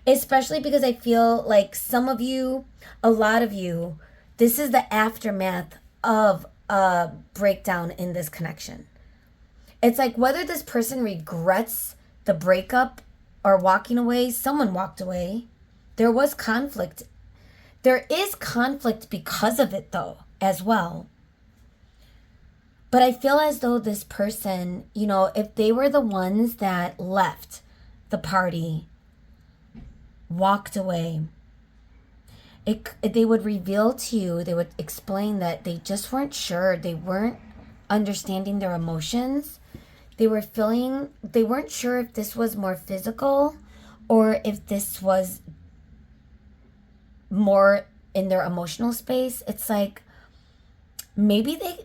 especially because I feel like some of you, a lot of you, this is the aftermath of a breakdown in this connection. It's like whether this person regrets the breakup or walking away, someone walked away. There was conflict. There is conflict because of it, though, as well. But I feel as though this person, you know, if they were the ones that left the party, walked away, they would reveal to you, they would explain that they just weren't sure. They weren't understanding their emotions. They weren't sure if this was more physical or if this was more in their emotional space. It's like maybe they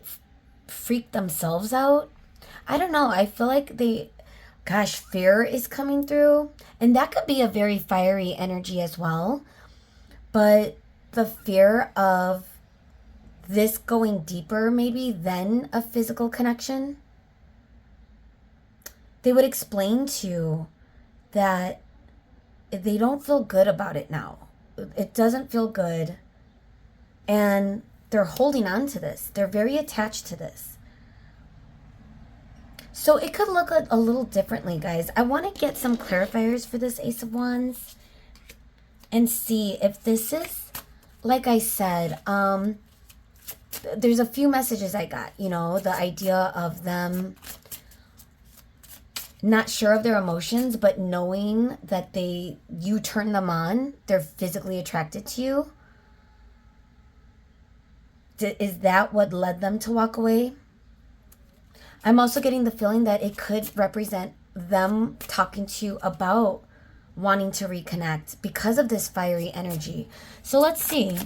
freak themselves out. I don't know. I feel like fear is coming through. And that could be a very fiery energy as well. But the fear of this going deeper maybe than a physical connection. They would explain to you that they don't feel good about it now. It doesn't feel good. And they're holding on to this. They're very attached to this. So it could look a little differently, guys. I want to get some clarifiers for this Ace of Wands and see if this is, like I said, there's a few messages I got, you know, the idea of them not sure of their emotions, but knowing that you turn them on, they're physically attracted to you. Is that what led them to walk away? I'm also getting the feeling that it could represent them talking to you about wanting to reconnect because of this fiery energy. So let's see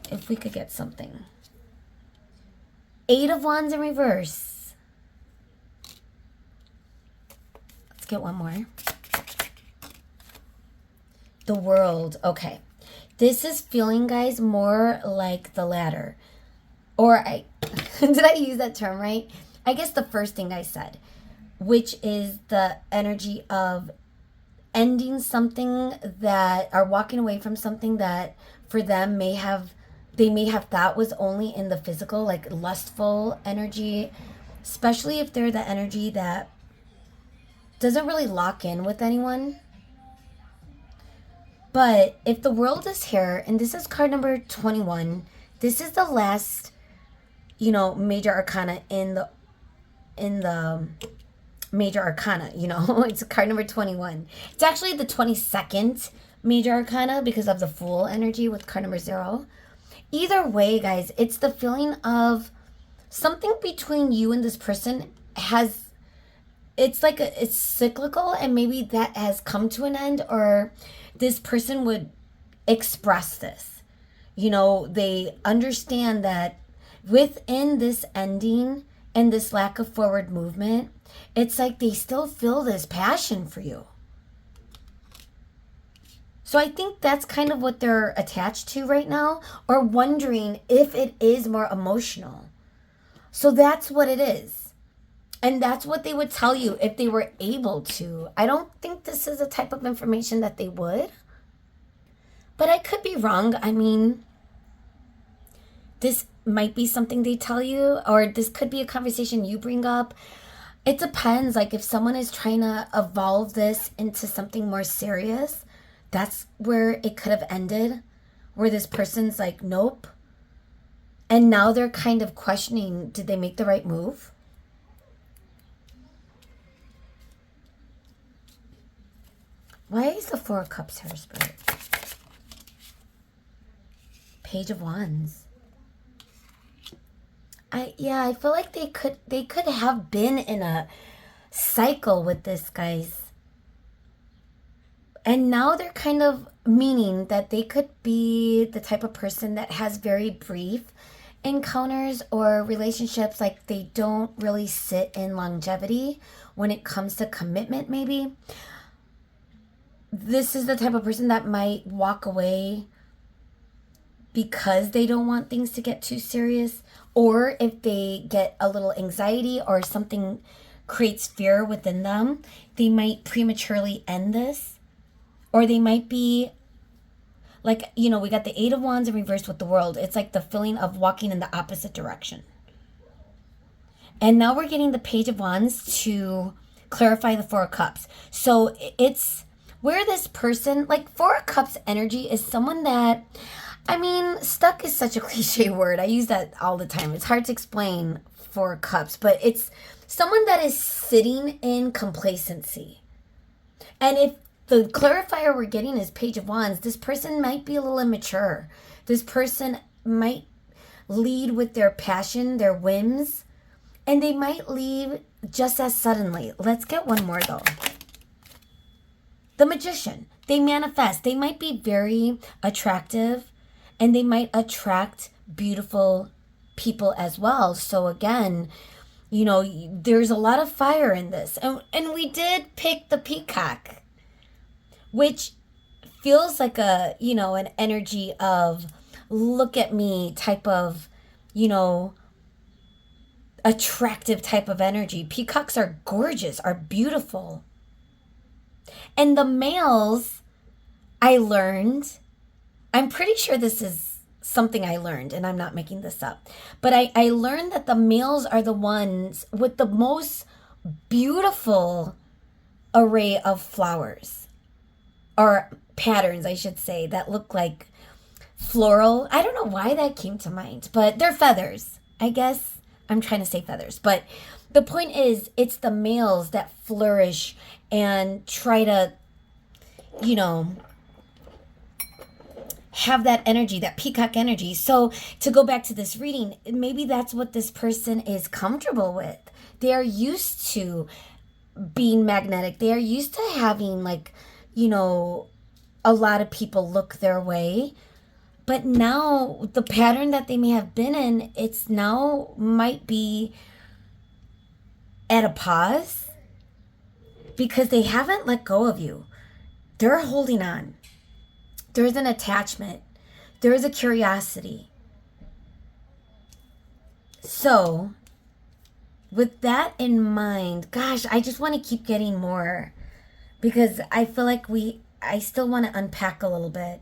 if we could get something. 8 of Wands in reverse. Let's get one more. The World. Okay. This is feeling, guys, more like the Ladder. Or did I use that term right? I guess the first thing I said, which is the energy of ending something that, or walking away from something that for them they may have thought was only in the physical, like lustful energy, especially if they're the energy that doesn't really lock in with anyone. But if the World is here, and this is card number 21, this is the last, you know, major arcana in the major arcana, you know. It's card number 21. It's actually the 22nd major arcana because of the Fool energy with card number 0. Either way, guys, it's the feeling of something between you and this person it's cyclical, and maybe that has come to an end, or this person would express this. You know, they understand that within this ending and this lack of forward movement, it's like they still feel this passion for you. So I think that's kind of what they're attached to right now, or wondering if it is more emotional. So that's what it is. And that's what they would tell you if they were able to. I don't think this is a type of information that they would. But I could be wrong. I mean, this might be something they tell you, or this could be a conversation you bring up. It depends. Like if someone is trying to evolve this into something more serious, that's where it could have ended, where this person's like, nope. And now they're kind of questioning, did they make the right move? Why is the Four of Cups here, Spirit? Page of Wands. I feel like they could have been in a cycle with this, guys. And now they're kind of meaning that they could be the type of person that has very brief encounters or relationships. Like they don't really sit in longevity when it comes to commitment, maybe. This is the type of person that might walk away because they don't want things to get too serious, or if they get a little anxiety or something creates fear within them, they might prematurely end this. Or they might be like, we got the Eight of Wands in reverse with the World. It's like the feeling of walking in the opposite direction. And now we're getting the Page of Wands to clarify the Four of Cups. So it's where this person, like Four of Cups energy is someone that, stuck is such a cliche word. I use that all the time. It's hard to explain Four of Cups, but it's someone that is sitting in complacency. And if the clarifier we're getting is Page of Wands, this person might be a little immature. This person might lead with their passion, their whims, and they might leave just as suddenly. Let's get one more though. The Magician. They manifest. They might be very attractive and they might attract beautiful people as well. So again, there's a lot of fire in this. And we did pick the Peacock, which feels like an energy of look at me type of, attractive type of energy. Peacocks are gorgeous, are beautiful. And the males, I'm pretty sure this is something I learned, and I'm not making this up, but I learned that the males are the ones with the most beautiful array of flowers, or patterns, I should say, that look like floral. I don't know why that came to mind, but they're feathers. I guess I'm trying to say feathers, but the point is, it's the males that flourish and try to, have that energy, that peacock energy. So to go back to this reading, maybe that's what this person is comfortable with. They are used to being magnetic. They are used to having a lot of people look their way. But now the pattern that they may have been in, it's now might be at a pause because they haven't let go of you. They're holding on. There's an attachment. There's a curiosity. So with that in mind, gosh, I just want to keep getting more because I feel like I still want to unpack a little bit.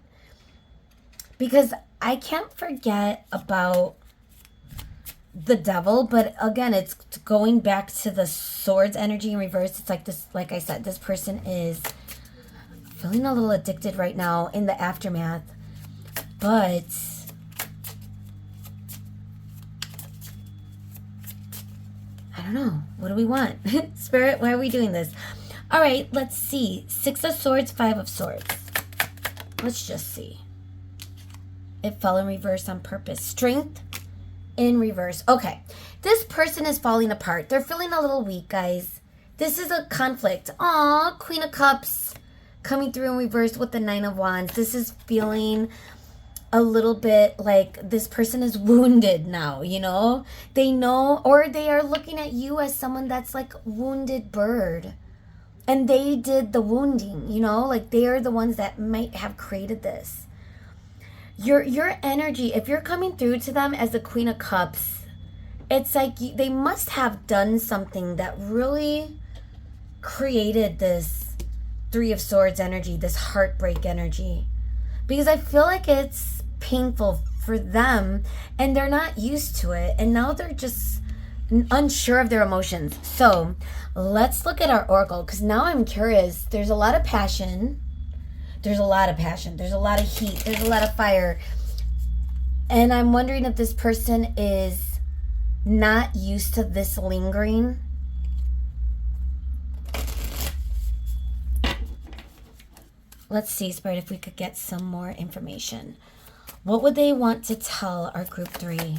Because I can't forget about the Devil, but again, it's going back to the Swords energy in reverse. It's like this, like I said, this person is feeling a little addicted right now in the aftermath. But I don't know. What do we want? Spirit, why are we doing this? All right, let's see. 6 of Swords, 5 of Swords. Let's just see. It fell in reverse on purpose. Strength in reverse. Okay. This person is falling apart. They're feeling a little weak, guys. This is a conflict. Aw, Queen of Cups coming through in reverse with the 9 of Wands. This is feeling a little bit like this person is wounded now, They know, or they are looking at you as someone that's like wounded bird. And they did the wounding, Like they are the ones that might have created this. Your energy, if you're coming through to them as the Queen of Cups, it's like they must have done something that really created this 3 of Swords energy, this heartbreak energy. Because I feel like it's painful for them and they're not used to it. And now they're just unsure of their emotions. So let's look at our oracle because now I'm curious. There's a lot of passion. There's a lot of passion. There's a lot of heat. There's a lot of fire. And I'm wondering if this person is not used to this lingering. Let's see, Spirit, if we could get some more information. What would they want to tell our group 3?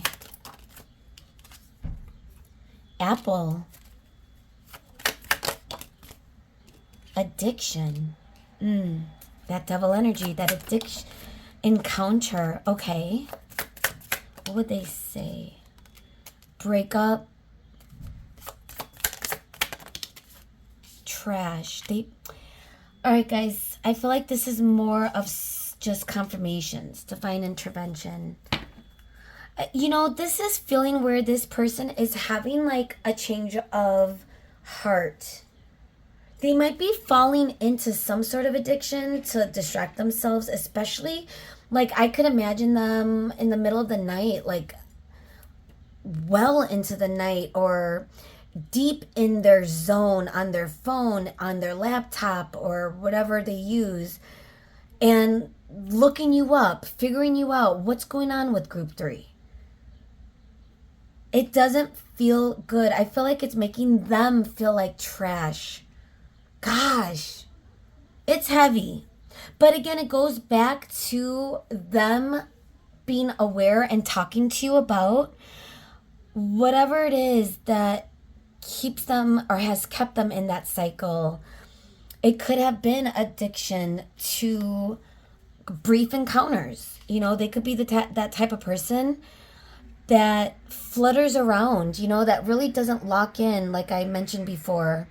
Apple. Addiction. That devil energy, that addiction. Encounter. Okay. What would they say? Breakup. Trash. Alright, guys. I feel like this is more of just confirmations. Divine intervention. You know, this is feeling where this person is having like a change of heart. They might be falling into some sort of addiction to distract themselves, especially like I could imagine them in the middle of the night, like well into the night or deep in their zone on their phone, on their laptop or whatever they use, and looking you up, figuring you out what's going on with group 3. It doesn't feel good. I feel like it's making them feel like trash. Gosh, it's heavy. But again, it goes back to them being aware and talking to you about whatever it is that keeps them or has kept them in that cycle. It could have been addiction to brief encounters. You know, they could be that type of person that flutters around, you know, that really doesn't lock in, like I mentioned before.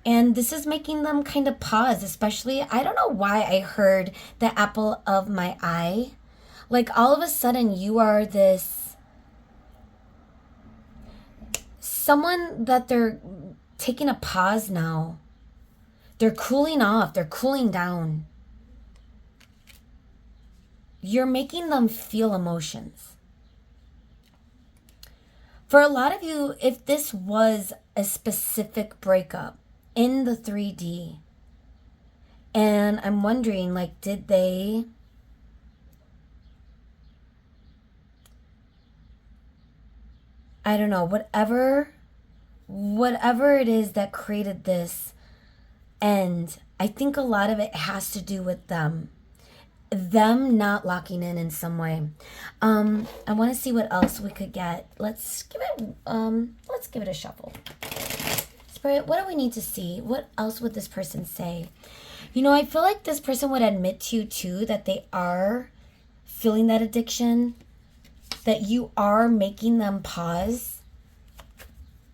And this is making them kind of pause, especially, I don't know why I heard the apple of my eye. Like all of a sudden you are this someone that they're taking a pause now. They're cooling off. They're cooling down. You're making them feel emotions. For a lot of you, if this was a specific breakup in the 3D, and I'm wondering, like, did they... I don't know, whatever it is that created this end, I think a lot of it has to do with them not locking in some way. I want to see what else we could get. Let's give it a shuffle. Spirit, what do we need to see? What else would this person say? You know, I feel like this person would admit to you too that they are feeling that addiction, that you are making them pause,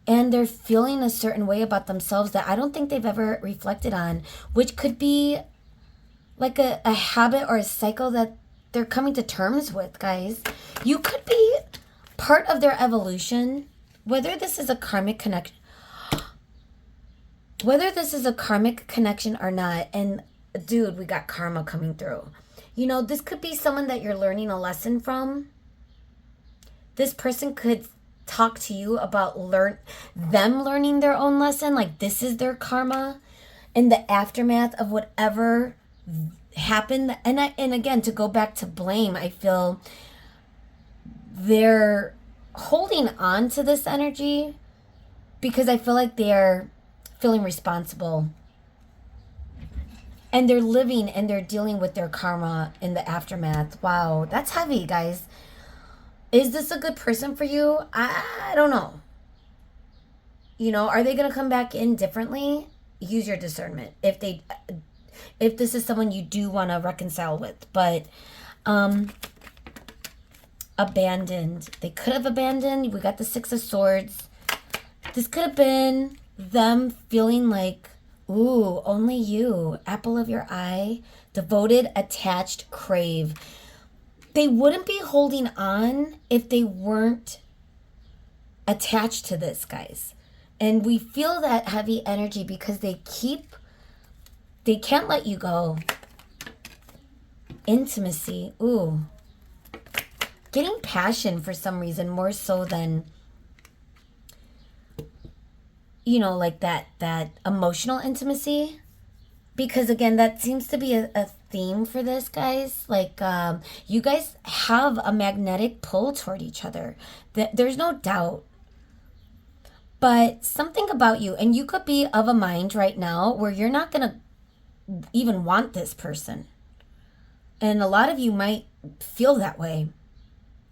and they're feeling a certain way about themselves that I don't think they've ever reflected on, which could be like a habit or a cycle that they're coming to terms with, guys. You could be part of their evolution, whether this is a karmic connection, or not. And dude, we got karma coming through. You know, this could be someone that you're learning a lesson from. This person could talk to you about them learning their own lesson, like this is their karma in the aftermath of whatever happened. And again, to go back to blame, I feel they're holding on to this energy because I feel like they're feeling responsible, and they're living and they're dealing with their karma in the aftermath. Wow, that's heavy, guys. Is this a good person for you? I don't know. You know, are they going to come back in differently? Use your discernment if this is someone you do want to reconcile with. But abandoned. They could have abandoned. We got the 6 of Swords. This could have been them feeling like, ooh, only you, apple of your eye, devoted, attached, crave. They wouldn't be holding on if they weren't attached to this, guys. And we feel that heavy energy because they can't let you go. Intimacy, ooh. Getting passion for some reason, more so than, you know, like that emotional intimacy. Because again, that seems to be a theme for this, guys. Like, you guys have a magnetic pull toward each other. There's no doubt. But something about you, and you could be of a mind right now where you're not going to even want this person. And a lot of you might feel that way.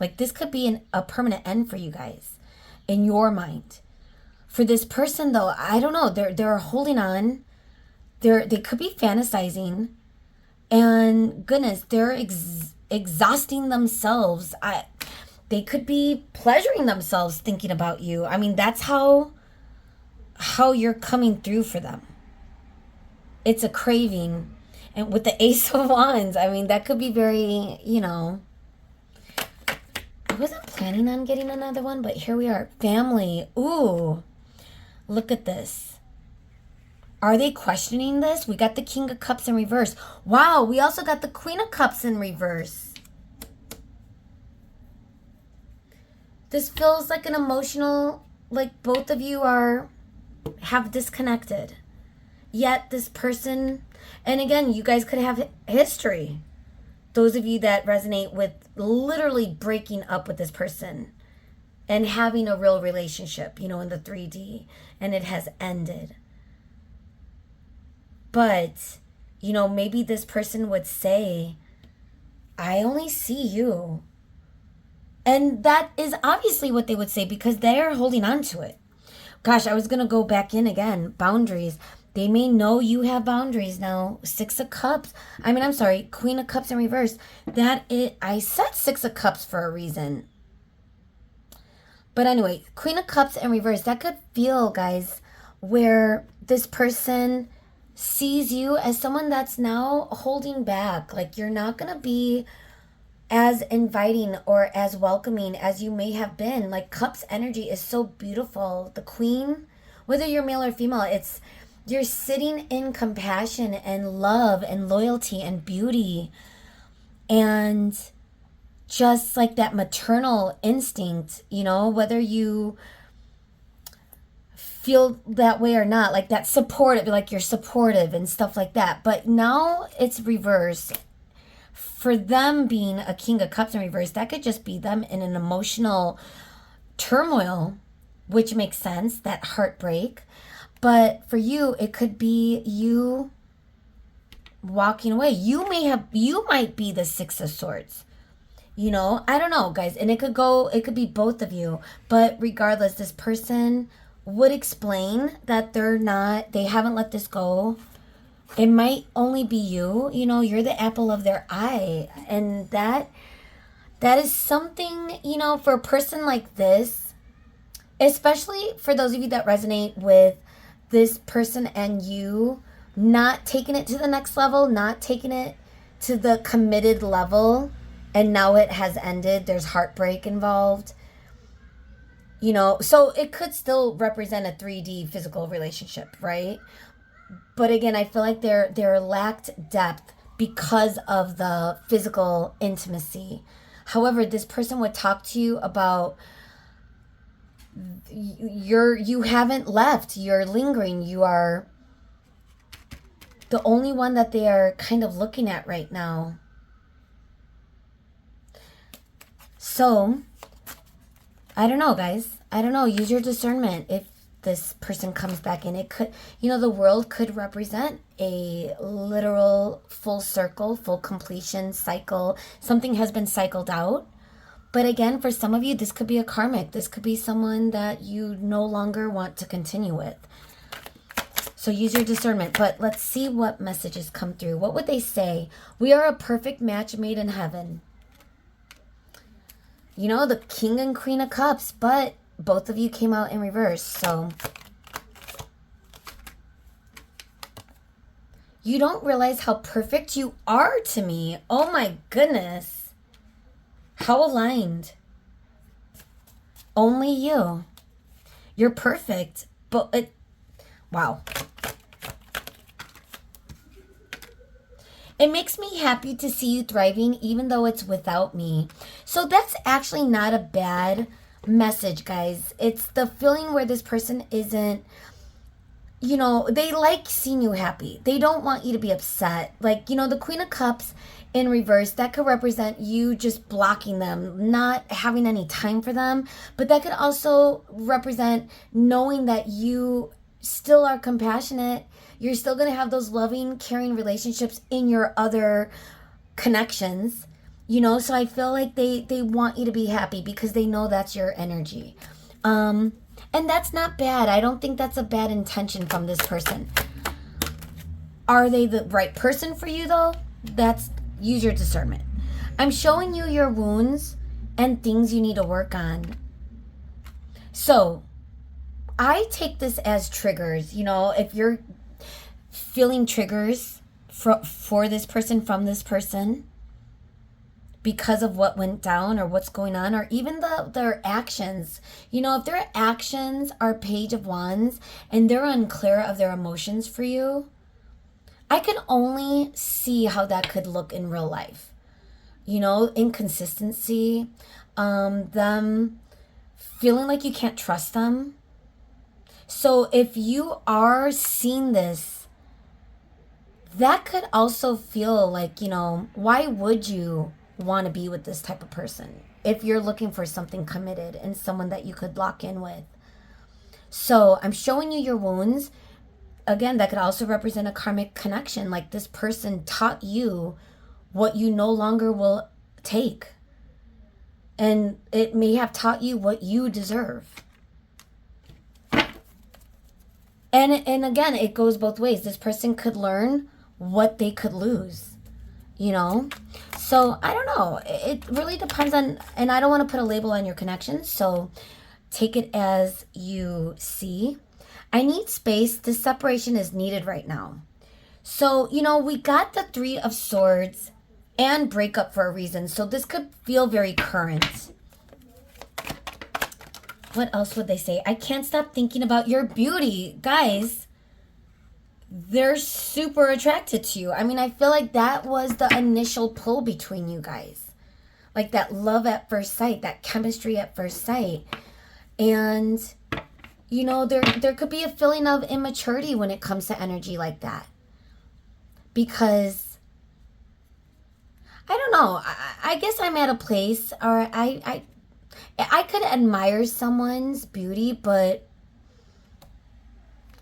Like this could be a permanent end for you guys in your mind. For this person though, I don't know. They're holding on. They could be fantasizing, and goodness, they're exhausting themselves. They could be pleasuring themselves thinking about you. I mean, that's how you're coming through for them. It's a craving. And with the Ace of Wands, I mean, that could be very, I wasn't planning on getting another one, but here we are. Family. Ooh, look at this. Are they questioning this? We got the King of Cups in reverse. Wow, we also got the Queen of Cups in reverse. This feels like an emotional, like both of you have disconnected. Yet this person, and again, you guys could have history. Those of you that resonate with literally breaking up with this person and having a real relationship, in the 3D, and it has ended. But, maybe this person would say, I only see you. And that is obviously what they would say because they're holding on to it. Gosh, I was going to go back in again. Boundaries. They may know you have boundaries now. Six of Cups. I'm sorry. Queen of Cups in reverse. I said Six of Cups for a reason. But anyway, Queen of Cups in reverse. That could feel, guys, where this person sees you as someone that's now holding back. Like you're not going to be as inviting or as welcoming as you may have been. Like Cups energy is so beautiful. The Queen, whether you're male or female, you're sitting in compassion and love and loyalty and beauty and just like that maternal instinct, whether you feel that way or not, like that supportive, like you're supportive and stuff like that. But now it's reverse. For them being a King of Cups in reverse, that could just be them in an emotional turmoil, which makes sense, that heartbreak. But for you, it could be you walking away. You might be the Six of Swords. I don't know, guys. And it could be both of you. But regardless, this person would explain that they haven't let this go. It might only be you, you're the apple of their eye. And that is something, for a person like this, especially for those of you that resonate with this person and you not taking it to the next level, not taking it to the committed level, and now it has ended. There's heartbreak involved. So it could still represent a 3D physical relationship, right? But again, I feel like they're lacked depth because of the physical intimacy. However, this person would talk to you about you haven't left, you're lingering, you are the only one that they are kind of looking at right now. So I don't know, guys. I don't know. Use your discernment. If this person comes back in, it could, the world could represent a literal full circle, full completion cycle. Something has been cycled out. But again, for some of you, this could be a karmic. This could be someone that you no longer want to continue with. So use your discernment. But let's see what messages come through. What would they say? We are a perfect match made in heaven. The King and Queen of Cups, but both of you came out in reverse. So you don't realize how perfect you are to me. Oh my goodness. How aligned. Only you. You're perfect. But wow. It makes me happy to see you thriving even though it's without me. So that's actually not a bad message, guys. It's the feeling where this person isn't, they like seeing you happy. They don't want you to be upset. Like, the Queen of Cups in reverse, that could represent you just blocking them, not having any time for them. But that could also represent knowing that you still are compassionate, You're still going to have those loving, caring relationships in your other connections, you know? So I feel like they want you to be happy because they know that's your energy. And that's not bad. I don't think that's a bad intention from this person. Are they the right person for you though? Use your discernment. I'm showing you your wounds and things you need to work on. So I take this as triggers. You know, if you're feeling triggers for this person, from this person, because of what went down or what's going on, or even their actions. You know, if their actions are Page of Wands and they're unclear of their emotions for you, I can only see how that could look in real life. You know, inconsistency, them feeling like you can't trust them. So if you are seeing this, that could also feel like, you know, why would you want to be with this type of person if you're looking for something committed and someone that you could lock in with? So I'm showing you your wounds. Again, that could also represent a karmic connection. Like this person taught you what you no longer will take. And it may have taught you what you deserve. And again, it goes both ways. This person could learn what they could lose, you know? So I don't know. It really depends on, and I don't want to put a label on your connections. So take it as you see. I need space. This separation is needed right now. So, you know, we got the 3 of Swords and breakup for a reason. So this could feel very current. What else would they say? I can't stop thinking about your beauty. Guys, they're super attracted to you. I mean, I feel like that was the initial pull between you guys. Like that love at first sight, that chemistry at first sight. And, you know, there could be a feeling of immaturity when it comes to energy like that. Because, I don't know, I guess I'm at a place, or I could admire someone's beauty, but,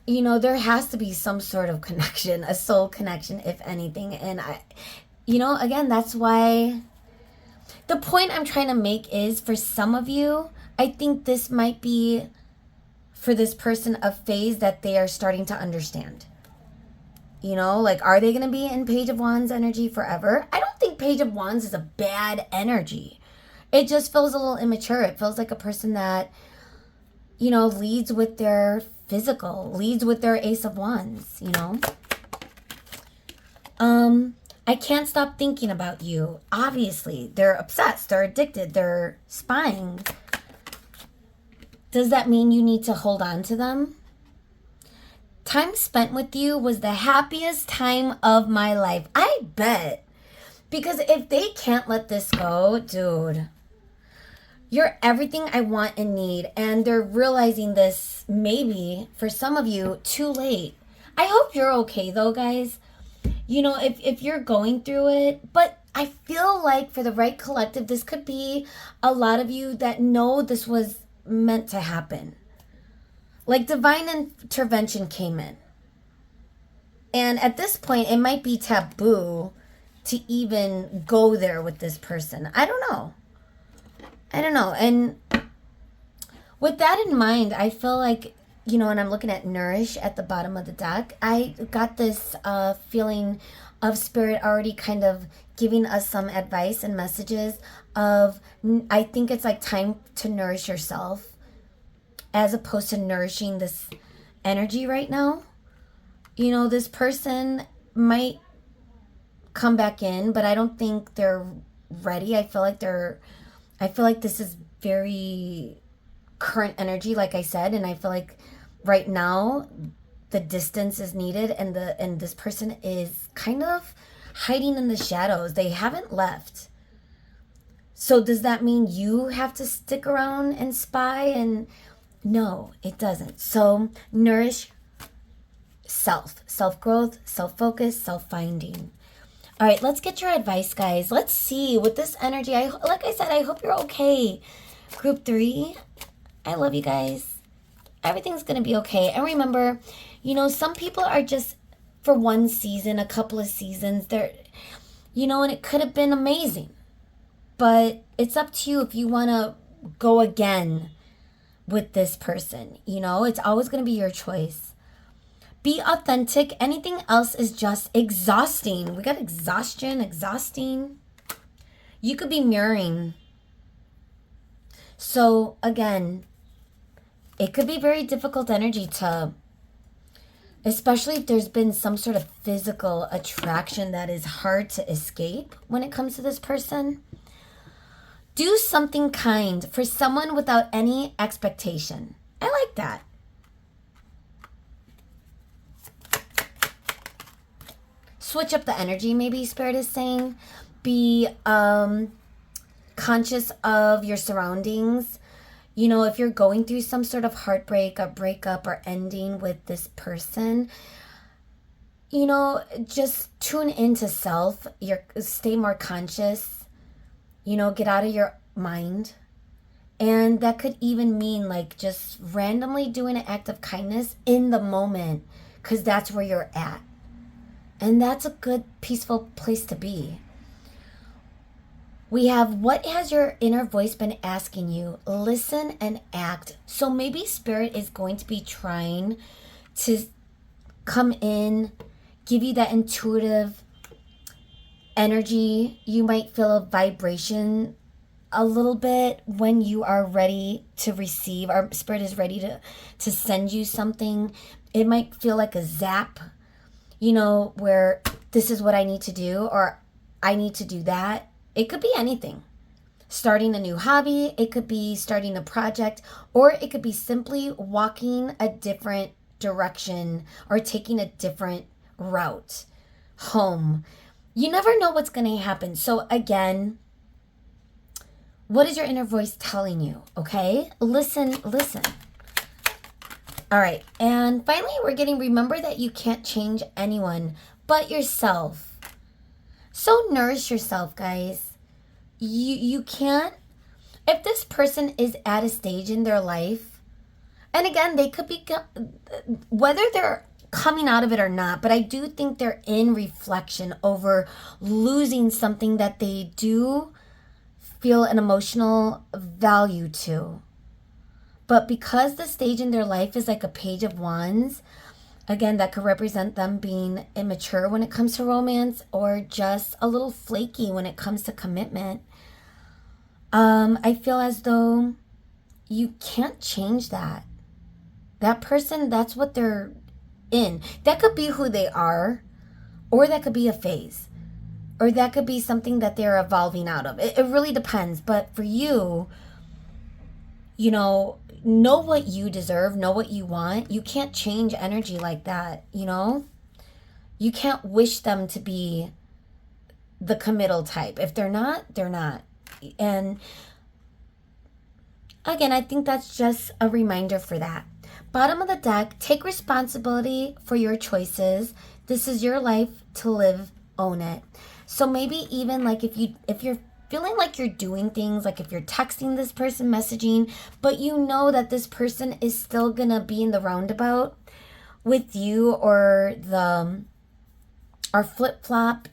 you know, there has to be some sort of connection, a soul connection, if anything. And you know, again, that's why the point I'm trying to make is, for some of you, I think this might be, for this person, a phase that they are starting to understand. You know, like, are they going to be in Page of Wands energy forever? I don't think Page of Wands is a bad energy. It just feels a little immature. It feels like a person that, you know, leads with their physical, leads with their Ace of Wands, you know. I can't stop thinking about you. Obviously, they're obsessed, they're addicted, they're spying. Does that mean you need to hold on to them? Time spent with you was the happiest time of my life. I bet. Because if they can't let this go, dude, you're everything I want and need. And they're realizing this, maybe, for some of you, too late. I hope you're okay, though, guys. You know, if you're going through it. But I feel like for the right collective, this could be a lot of you that know this was meant to happen. Like divine intervention came in. And at this point, it might be taboo to even go there with this person. I don't know. And with that in mind, I feel like, you know, and I'm looking at Nourish at the bottom of the deck, I got this feeling of Spirit already kind of giving us some advice and messages of, I think it's like time to nourish yourself as opposed to nourishing this energy right now. You know, this person might come back in, but I don't think they're ready. I feel like this is very current energy, like I said, and I feel like right now the distance is needed, and this person is kind of hiding in the shadows. They haven't left. So does that mean you have to stick around and spy? And no, it doesn't. So nourish self-growth, self-focus, self-finding. All right, let's get your advice, guys. Let's see with this energy. Like I said, I hope you're okay. Group 3, I love you guys. Everything's going to be okay. And remember, you know, some people are just for one season, a couple of seasons. There, and it could have been amazing. But it's up to you if you want to go again with this person. It's always going to be your choice. Be authentic. Anything else is just exhausting. We got exhausting. You could be mirroring. So again, it could be very difficult energy to, especially if there's been some sort of physical attraction that is hard to escape when it comes to this person. Do something kind for someone without any expectation. I like that. Switch up the energy, maybe Spirit is saying. Be conscious of your surroundings. If you're going through some sort of heartbreak or breakup or ending with this person, just tune into self. Stay more conscious. Get out of your mind. And that could even mean like just randomly doing an act of kindness in the moment, because that's where you're at. And that's a good, peaceful place to be. We have, what has your inner voice been asking you? Listen and act. So maybe Spirit is going to be trying to come in, give you that intuitive energy. You might feel a vibration a little bit when you are ready to receive. Our Spirit is ready to send you something. It might feel like a zap, where this is what I need to do, or I need to do that. It could be anything. Starting a new hobby, it could be starting a project, or it could be simply walking a different direction or taking a different route home. You never know what's going to happen. So again, what is your inner voice telling you? Okay? Listen. All right. And finally, we're getting, remember that you can't change anyone but yourself. So nourish yourself, guys. You can't, if this person is at a stage in their life, and again, they could be, whether they're coming out of it or not, but I do think they're in reflection over losing something that they do feel an emotional value to. But because the stage in their life is like a Page of Wands, again, that could represent them being immature when it comes to romance, or just a little flaky when it comes to commitment. I feel as though you can't change that. That person, that's what they're in. That could be who they are, or that could be a phase, or that could be something that they're evolving out of. It really depends. But for you, know what you deserve, know what you want. You can't change energy like that, You can't wish them to be the committal type. If they're not, they're not. And again, I think that's just a reminder for that. Bottom of the deck, take responsibility for your choices. This is your life to live, own it. So maybe even like if you're feeling like you're doing things, like if you're texting this person, messaging, but you know that this person is still gonna be in the roundabout with you, or flip-flop,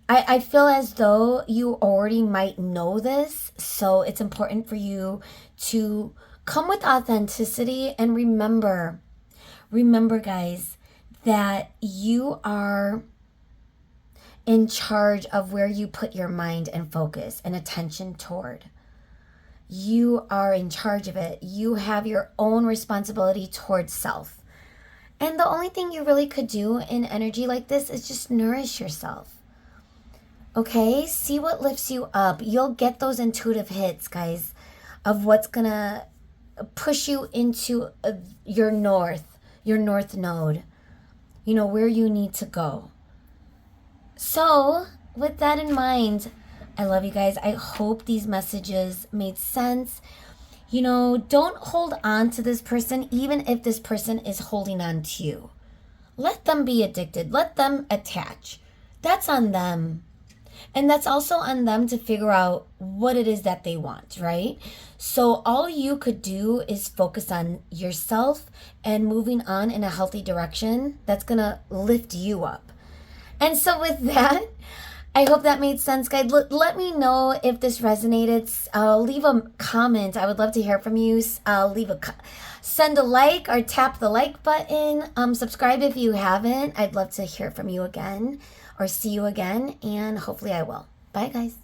I feel as though you already might know this, so it's important for you to come with authenticity and remember, guys, that you are in charge of where you put your mind and focus and attention toward. You are in charge of it. You have your own responsibility towards self. And the only thing you really could do in energy like this is just nourish yourself. Okay? See what lifts you up. You'll get those intuitive hits, guys, of what's gonna push you into your north node. Where you need to go. So, with that in mind, I love you guys. I hope these messages made sense. Don't hold on to this person, even if this person is holding on to you. Let them be addicted. Let them attach. That's on them. And that's also on them to figure out what it is that they want, right? So all you could do is focus on yourself and moving on in a healthy direction that's going to lift you up. And so with that, I hope that made sense, guys. Let me know if this resonated. Leave a comment. I would love to hear from you. Send a like or tap the like button. Subscribe if you haven't. I'd love to hear from you again or see you again, and hopefully I will. Bye, guys.